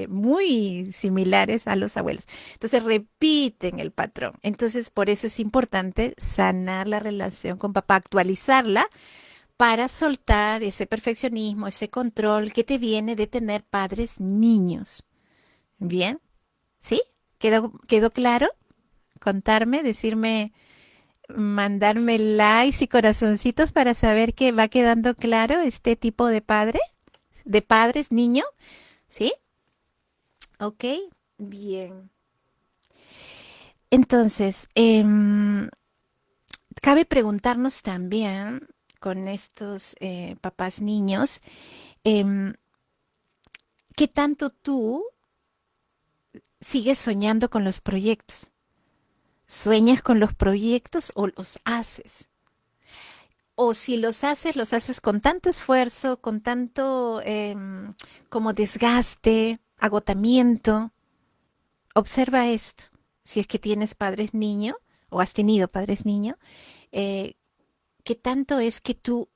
S1: muy similares a los abuelos. Entonces repiten el patrón. Entonces por eso es importante sanar la relación con papá, actualizarla para soltar ese perfeccionismo, ese control que te viene de tener padres niños. Bien, ¿sí? ¿Quedó claro? Contarme, decirme, mandarme likes y corazoncitos para saber que va quedando claro este tipo de padres niño, ¿sí? Ok, bien. Entonces, cabe preguntarnos también con estos papás niños, em, ¿qué tanto tú sigues soñando con los proyectos? ¿Sueñas con los proyectos o los haces? O si los haces con tanto esfuerzo, con tanto como desgaste, agotamiento. Observa esto. Si es que tienes padres niño o has tenido padres niño, eh, ¿qué tanto es que tú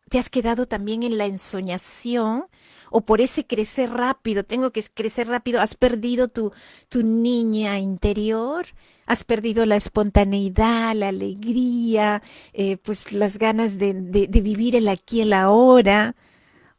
S1: te has quedado también en la ensoñación o por ese crecer rápido? Tengo que crecer rápido. ¿Has perdido tu niña interior? ¿Has perdido la espontaneidad, la alegría, pues las ganas de vivir el aquí y el ahora?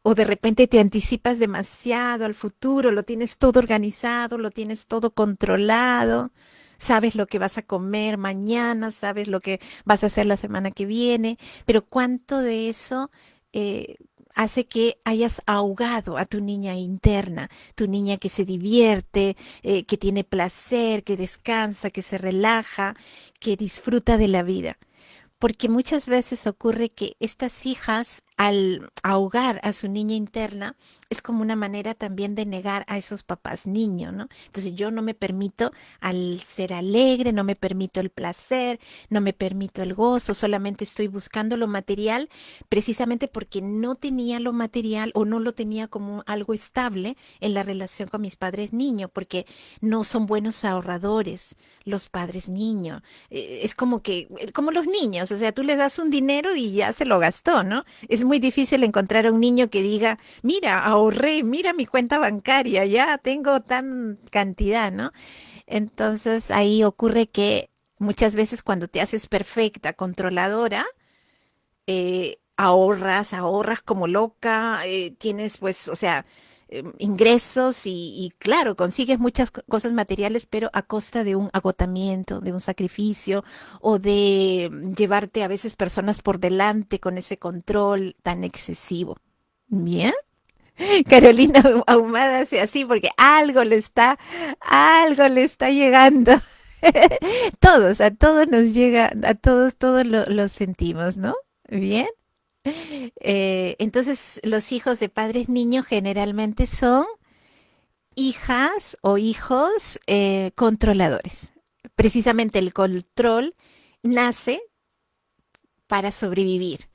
S1: ¿O de repente te anticipas demasiado al futuro, lo tienes todo organizado, lo tienes todo controlado, sabes lo que vas a comer mañana, sabes lo que vas a hacer la semana que viene, pero cuánto de eso eh, hace que hayas ahogado a tu niña interna, tu niña que se divierte, que tiene placer, que descansa, que se relaja, que disfruta de la vida? Porque muchas veces ocurre que estas hijas, al ahogar a su niña interna, es como una manera también de negar a esos papás niños, ¿no? Entonces yo no me permito al ser alegre, no me permito el placer, no me permito el gozo, solamente estoy buscando lo material, precisamente porque no tenía lo material o no lo tenía como algo estable en la relación con mis padres niños, porque no son buenos ahorradores los padres niños. Es como que, como los niños, o sea, tú les das un dinero y ya se lo gastó, ¿no? Es muy difícil encontrar a un niño que diga, mira, ahorré, mira mi cuenta bancaria, ya tengo tan cantidad, ¿no? Entonces ahí ocurre que muchas veces cuando te haces perfecta, controladora, ahorras como loca, tienes pues, o sea, ingresos y claro, consigues muchas cosas materiales, pero a costa de un agotamiento, de un sacrificio o de llevarte a veces personas por delante con ese control tan excesivo. Bien. Carolina Ahumada hace así porque algo le está llegando. Todos, a todos nos llega, a todos, todos lo sentimos, ¿no? Bien. Entonces, los hijos de padres niños generalmente son hijas o hijos controladores. Precisamente el control nace para sobrevivir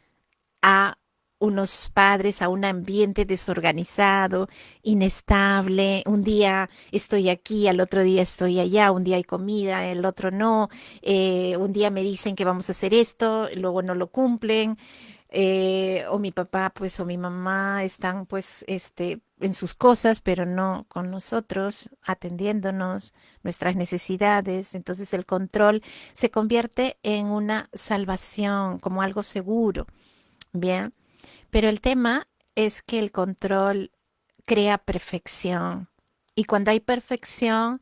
S1: a unos padres, a un ambiente desorganizado, inestable. Un día estoy aquí, al otro día estoy allá, un día hay comida, el otro no. Un día me dicen que vamos a hacer esto, luego no lo cumplen. O mi papá, pues, o mi mamá están, pues, en sus cosas, pero no con nosotros, atendiéndonos nuestras necesidades. Entonces el control se convierte en una salvación, como algo seguro. Bien, pero el tema es que el control crea perfección. Y cuando hay perfección,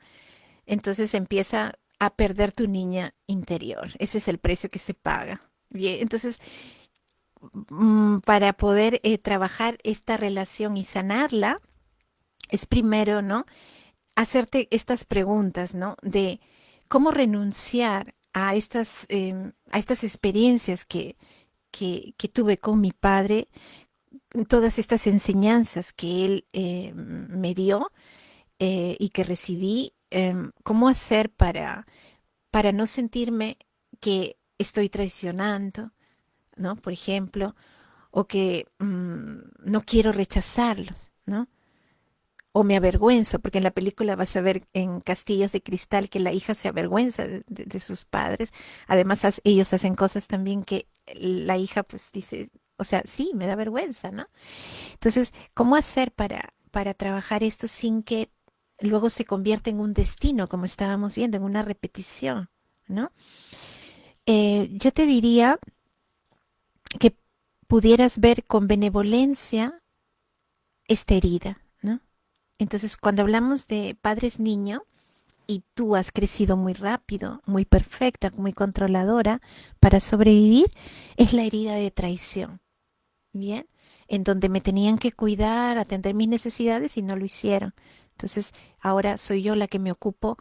S1: entonces empieza a perder tu niña interior. Ese es el precio que se paga. Bien, entonces para poder trabajar esta relación y sanarla, es primero, ¿no? Hacerte estas preguntas, ¿no? De cómo renunciar a estas experiencias que tuve con mi padre, todas estas enseñanzas que él me dio y que recibí, cómo hacer para no sentirme que estoy traicionando, ¿no? Por ejemplo, o que no quiero rechazarlos, ¿no? O me avergüenzo, porque en la película vas a ver en Castillas de Cristal que la hija se avergüenza de sus padres. Además, ellos hacen cosas también que la hija pues dice, o sea, sí, me da vergüenza, ¿no? Entonces, ¿cómo hacer para trabajar esto sin que luego se convierta en un destino, como estábamos viendo, en una repetición, ¿no? Yo te diría que pudieras ver con benevolencia esta herida, ¿no? Entonces, cuando hablamos de padres niño y tú has crecido muy rápido, muy perfecta, muy controladora para sobrevivir, es la herida de traición, ¿bien? En donde me tenían que cuidar, atender mis necesidades y no lo hicieron. Entonces, ahora soy yo la que me ocupo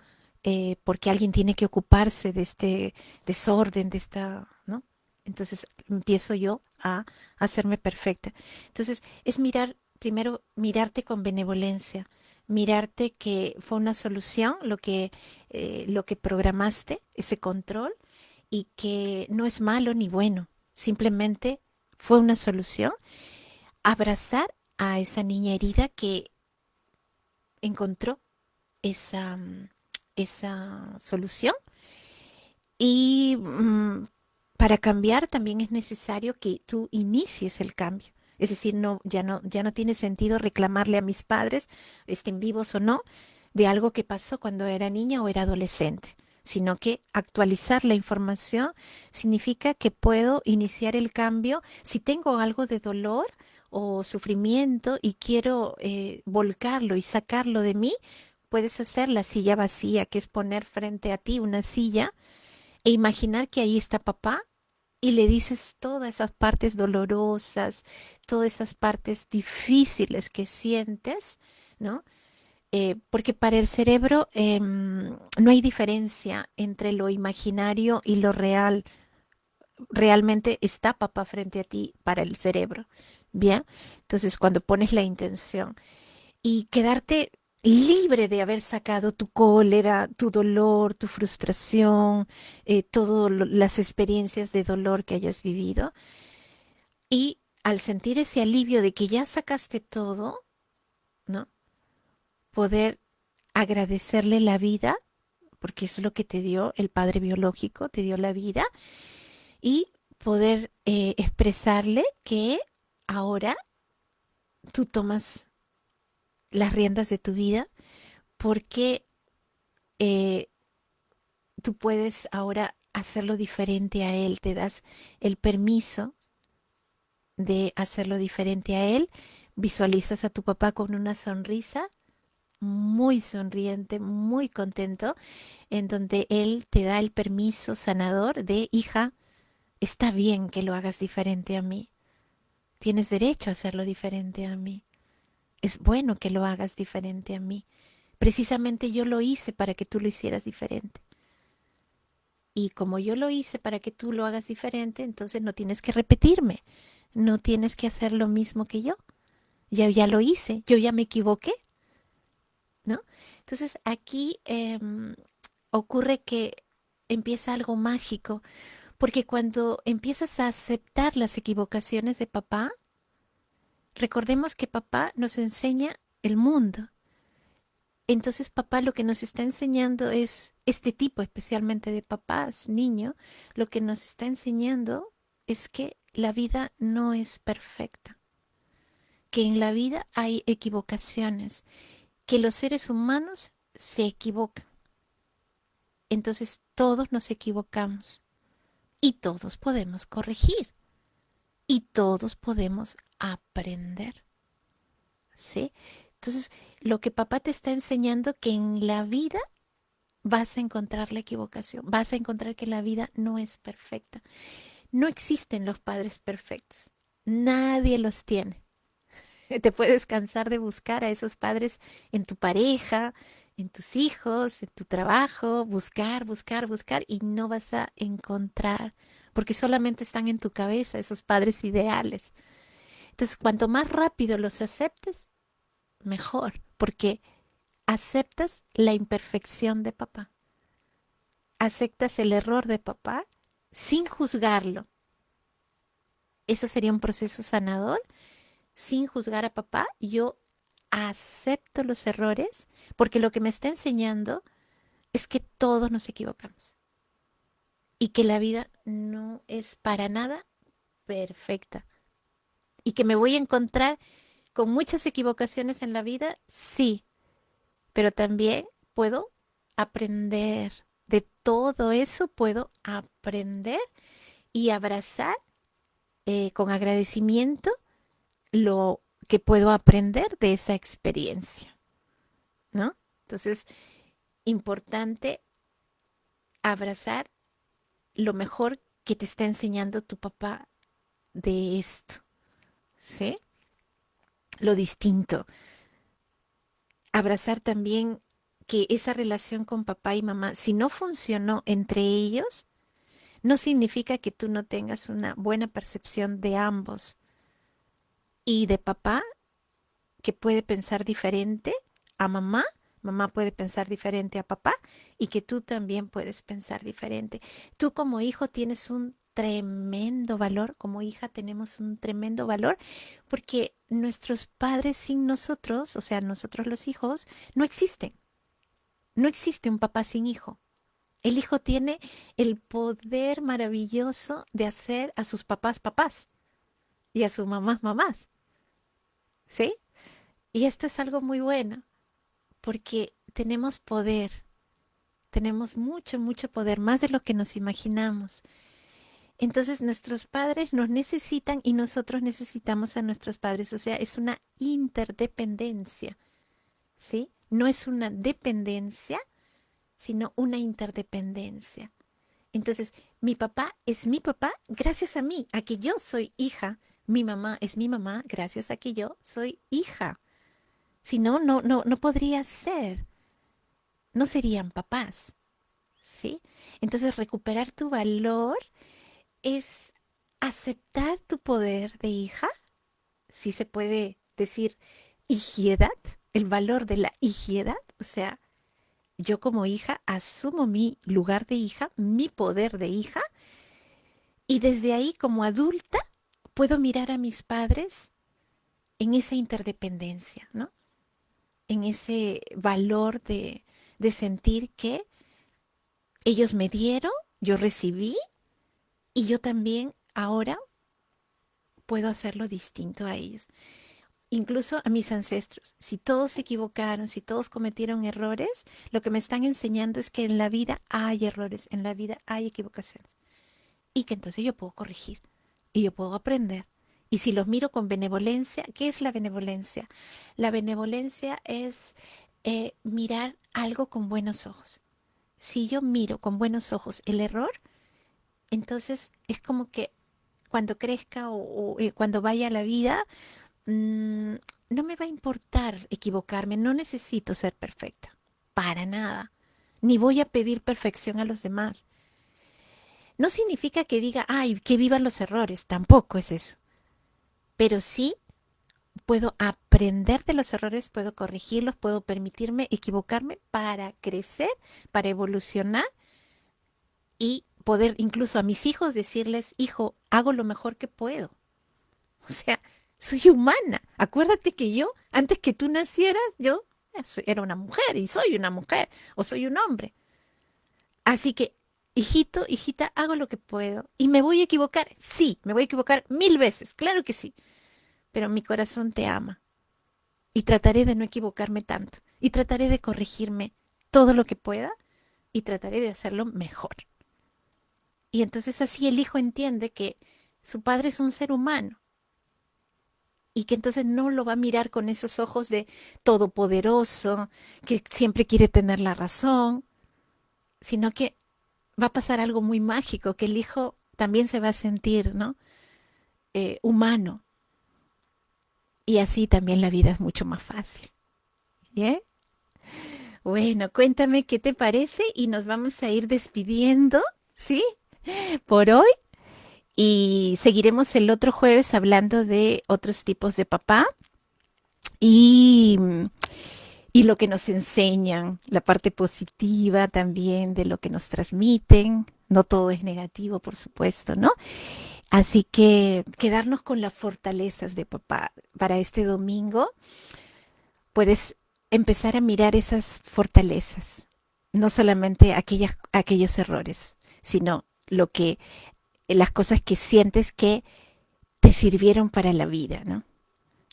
S1: porque alguien tiene que ocuparse de este desorden, de esta, ¿no? Entonces, empiezo yo a hacerme perfecta. Entonces, es mirar, primero, mirarte con benevolencia, mirarte que fue una solución lo que programaste, ese control, y que no es malo ni bueno, simplemente fue una solución. Abrazar a esa niña herida que encontró esa, esa solución. Y para cambiar también es necesario que tú inicies el cambio. Es decir, no, ya no tiene sentido reclamarle a mis padres, estén vivos o no, de algo que pasó cuando era niña o era adolescente, sino que actualizar la información significa que puedo iniciar el cambio si tengo algo de dolor o sufrimiento y quiero volcarlo y sacarlo de mí. Puedes hacer la silla vacía, que es poner frente a ti una silla e imaginar que ahí está papá y le dices todas esas partes dolorosas, todas esas partes difíciles que sientes, ¿no? Porque para el cerebro no hay diferencia entre lo imaginario y lo real. Realmente está papá frente a ti para el cerebro. Bien, entonces cuando pones la intención y quedarte libre de haber sacado tu cólera, tu dolor, tu frustración, todas las experiencias de dolor que hayas vivido. Y al sentir ese alivio de que ya sacaste todo, ¿no? Poder agradecerle la vida, porque es lo que te dio el padre biológico, te dio la vida, y poder expresarle que ahora tú tomas las riendas de tu vida porque eh, tú puedes ahora hacerlo diferente a él, te das el permiso de hacerlo diferente a él, visualizas a tu papá con una sonrisa muy sonriente, muy contento, en donde él te da el permiso sanador de, hija, está bien que lo hagas diferente a mí, tienes derecho a hacerlo diferente a mí, es bueno que lo hagas diferente a mí, precisamente yo lo hice para que tú lo hicieras diferente. Y como yo lo hice para que tú lo hagas diferente, entonces no tienes que repetirme. no tienes que hacer lo mismo que yo. Ya lo hice, yo ya me equivoqué, ¿no? Entonces aquí ocurre que empieza algo mágico, porque cuando empiezas a aceptar las equivocaciones de papá, recordemos que papá nos enseña el mundo. Entonces papá lo que nos está enseñando es, este tipo especialmente de papás, niño, lo que nos está enseñando es que la vida no es perfecta, que en la vida hay equivocaciones, que los seres humanos se equivocan. Entonces todos nos equivocamos y todos podemos corregir y todos podemos aprender, ¿sí? Entonces, lo que papá te está enseñando que en la vida vas a encontrar la equivocación, vas a encontrar que la vida no es perfecta. No existen los padres perfectos, nadie los tiene. Te puedes cansar de buscar a esos padres en tu pareja, en tus hijos, en tu trabajo, buscar, buscar, buscar y no vas a encontrar, porque solamente están en tu cabeza esos padres ideales. Entonces, cuanto más rápido los aceptes, mejor, porque aceptas la imperfección de papá, aceptas el error de papá sin juzgarlo. Eso sería un proceso sanador. Sin juzgar a papá, yo acepto los errores porque lo que me está enseñando es que todos nos equivocamos y que la vida no es para nada perfecta y que me voy a encontrar con muchas equivocaciones en la vida, sí, pero también puedo aprender de todo eso, puedo aprender y abrazar con agradecimiento lo que puedo aprender de esa experiencia, ¿no? Entonces, importante abrazar lo mejor que te está enseñando tu papá de esto, ¿sí? Lo distinto. Abrazar también que esa relación con papá y mamá, si no funcionó entre ellos, no significa que tú no tengas una buena percepción de ambos y de papá que puede pensar diferente a mamá, mamá puede pensar diferente a papá y que tú también puedes pensar diferente. Tú como hijo tienes un tremendo valor, como hija tenemos un tremendo valor porque nuestros padres sin nosotros, o sea, nosotros los hijos, no existen. No existe un papá sin hijo. El hijo tiene el poder maravilloso de hacer a sus papás papás y a sus mamás mamás, ¿sí? Y esto es algo muy bueno porque tenemos poder, tenemos mucho, mucho poder, más de lo que nos imaginamos. Entonces nuestros padres nos necesitan y nosotros necesitamos a nuestros padres, o sea, es una interdependencia, ¿sí? No es una dependencia, sino una interdependencia. Entonces, mi papá es mi papá gracias a mí, a que yo soy hija. Mi mamá es mi mamá gracias a que yo soy hija. Si no, no podría ser. No serían papás, ¿sí? Entonces, recuperar tu valor es aceptar tu poder de hija, si se puede decir hijiedad, el valor de la hijiedad, o sea, yo como hija asumo mi lugar de hija, mi poder de hija, y desde ahí como adulta puedo mirar a mis padres en esa interdependencia, ¿no? En ese valor de sentir que ellos me dieron, yo recibí y yo también ahora puedo hacerlo distinto a ellos. Incluso a mis ancestros. Si todos se equivocaron, si todos cometieron errores, lo que me están enseñando es que en la vida hay errores, en la vida hay equivocaciones. Y que entonces yo puedo corregir y yo puedo aprender. Y si los miro con benevolencia, ¿qué es la benevolencia? La benevolencia es mirar algo con buenos ojos. Si yo miro con buenos ojos el error, entonces es como que cuando crezca o cuando vaya a la vida, mm, no me va a importar equivocarme, no necesito ser perfecta, para nada, ni voy a pedir perfección a los demás. No significa que diga, ay, que vivan los errores, tampoco es eso. pero sí puedo aprender de los errores, puedo corregirlos, puedo permitirme equivocarme para crecer, para evolucionar y poder incluso a mis hijos decirles, hijo, hago lo mejor que puedo. O sea, soy humana. Acuérdate que yo, antes que tú nacieras, yo era una mujer y soy una mujer o soy un hombre. Así que, hijito, hijita, hago lo que puedo. ¿Y me voy a equivocar? Sí, me voy a equivocar 1000 veces, claro que sí. Pero mi corazón te ama y trataré de no equivocarme tanto y trataré de corregirme todo lo que pueda y trataré de hacerlo mejor. Y entonces así el hijo entiende que su padre es un ser humano y que entonces no lo va a mirar con esos ojos de todopoderoso, que siempre quiere tener la razón, sino que va a pasar algo muy mágico, que el hijo también se va a sentir, ¿no? Humano. Y así también la vida es mucho más fácil. ¿Bien? Bueno, cuéntame qué te parece y nos vamos a ir despidiendo, ¿sí? Por hoy. Y seguiremos el otro jueves hablando de otros tipos de papá y, y lo que nos enseñan, la parte positiva también de lo que nos transmiten. No todo es negativo, por supuesto, ¿no? Así que quedarnos con las fortalezas de papá para este domingo. Puedes empezar a mirar esas fortalezas, no solamente aquellos errores, sino las cosas que sientes que te sirvieron para la vida, ¿no?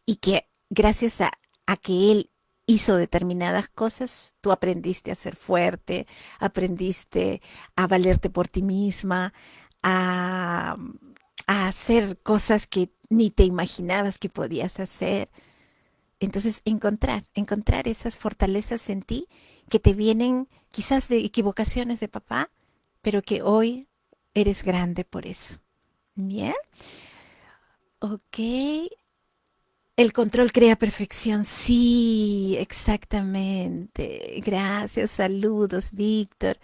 S1: Y que gracias a que él hizo determinadas cosas, tú aprendiste a ser fuerte, aprendiste a valerte por ti misma, a, a hacer cosas que ni te imaginabas que podías hacer. Entonces, encontrar esas fortalezas en ti que te vienen quizás de equivocaciones de papá, pero que hoy eres grande por eso. Bien, ok. El control crea perfección. Sí, exactamente. Gracias, saludos, Víctor.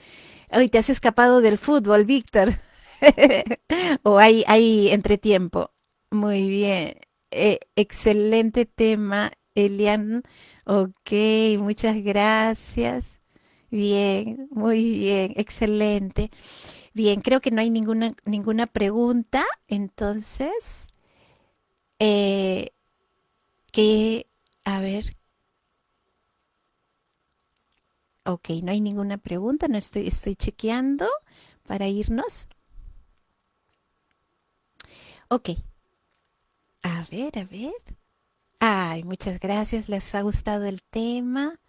S1: Hoy te has escapado del fútbol, Víctor. O hay entretiempo. Muy bien. Excelente tema, Elian. Ok, muchas gracias. Bien, muy bien, excelente. Bien, creo que no hay ninguna pregunta. Entonces, eh, que, a ver, ok, no hay ninguna pregunta. No estoy chequeando para irnos. Ok, a ver, a ver. Ay, muchas gracias. ¿Les ha gustado el tema?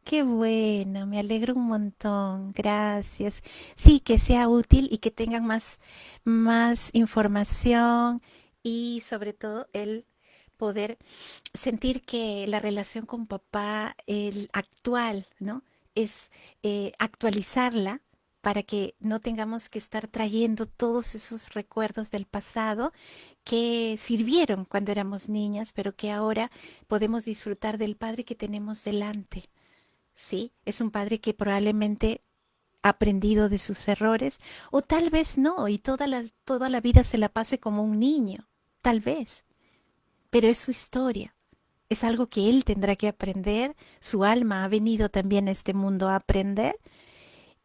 S1: Qué bueno, me alegro un montón. Gracias. Sí, que sea útil y que tengan más información y sobre todo el poder sentir que la relación con papá, el actual, ¿no? Es actualizarla para que no tengamos que estar trayendo todos esos recuerdos del pasado que sirvieron cuando éramos niñas, pero que ahora podemos disfrutar del padre que tenemos delante. Sí, es un padre que probablemente ha aprendido de sus errores o tal vez no y toda la vida se la pase como un niño, tal vez, pero es su historia. Es algo que él tendrá que aprender, su alma ha venido también a este mundo a aprender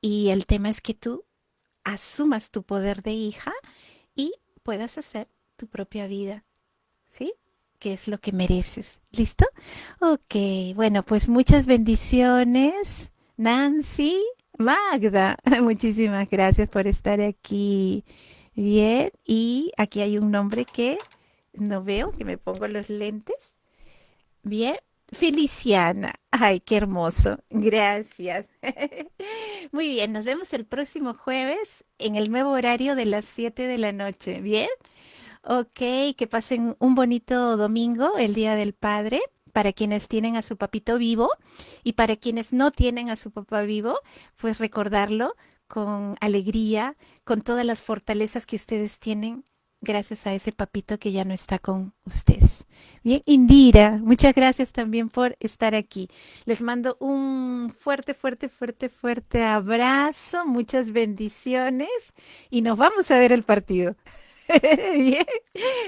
S1: y el tema es que tú asumas tu poder de hija y puedas hacer tu propia vida, ¿sí? Que es lo que mereces. ¿Listo? Ok, bueno, pues muchas bendiciones, Nancy, Magda. Muchísimas gracias por estar aquí. Bien, y aquí hay un nombre que no veo, que me pongo los lentes. Bien, Feliciana. Ay, qué hermoso. Gracias. Muy bien, nos vemos el próximo jueves en el nuevo horario de las 7 de la noche. Bien. Ok, que pasen un bonito domingo, el Día del Padre, para quienes tienen a su papito vivo y para quienes no tienen a su papá vivo, pues recordarlo con alegría, con todas las fortalezas que ustedes tienen gracias a ese papito que ya no está con ustedes. Bien, Indira, muchas gracias también por estar aquí. Les mando un fuerte, fuerte, fuerte, fuerte abrazo, muchas bendiciones y nos vamos a ver el partido. Bien,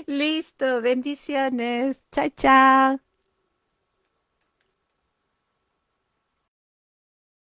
S1: listo, bendiciones. Chao, chao.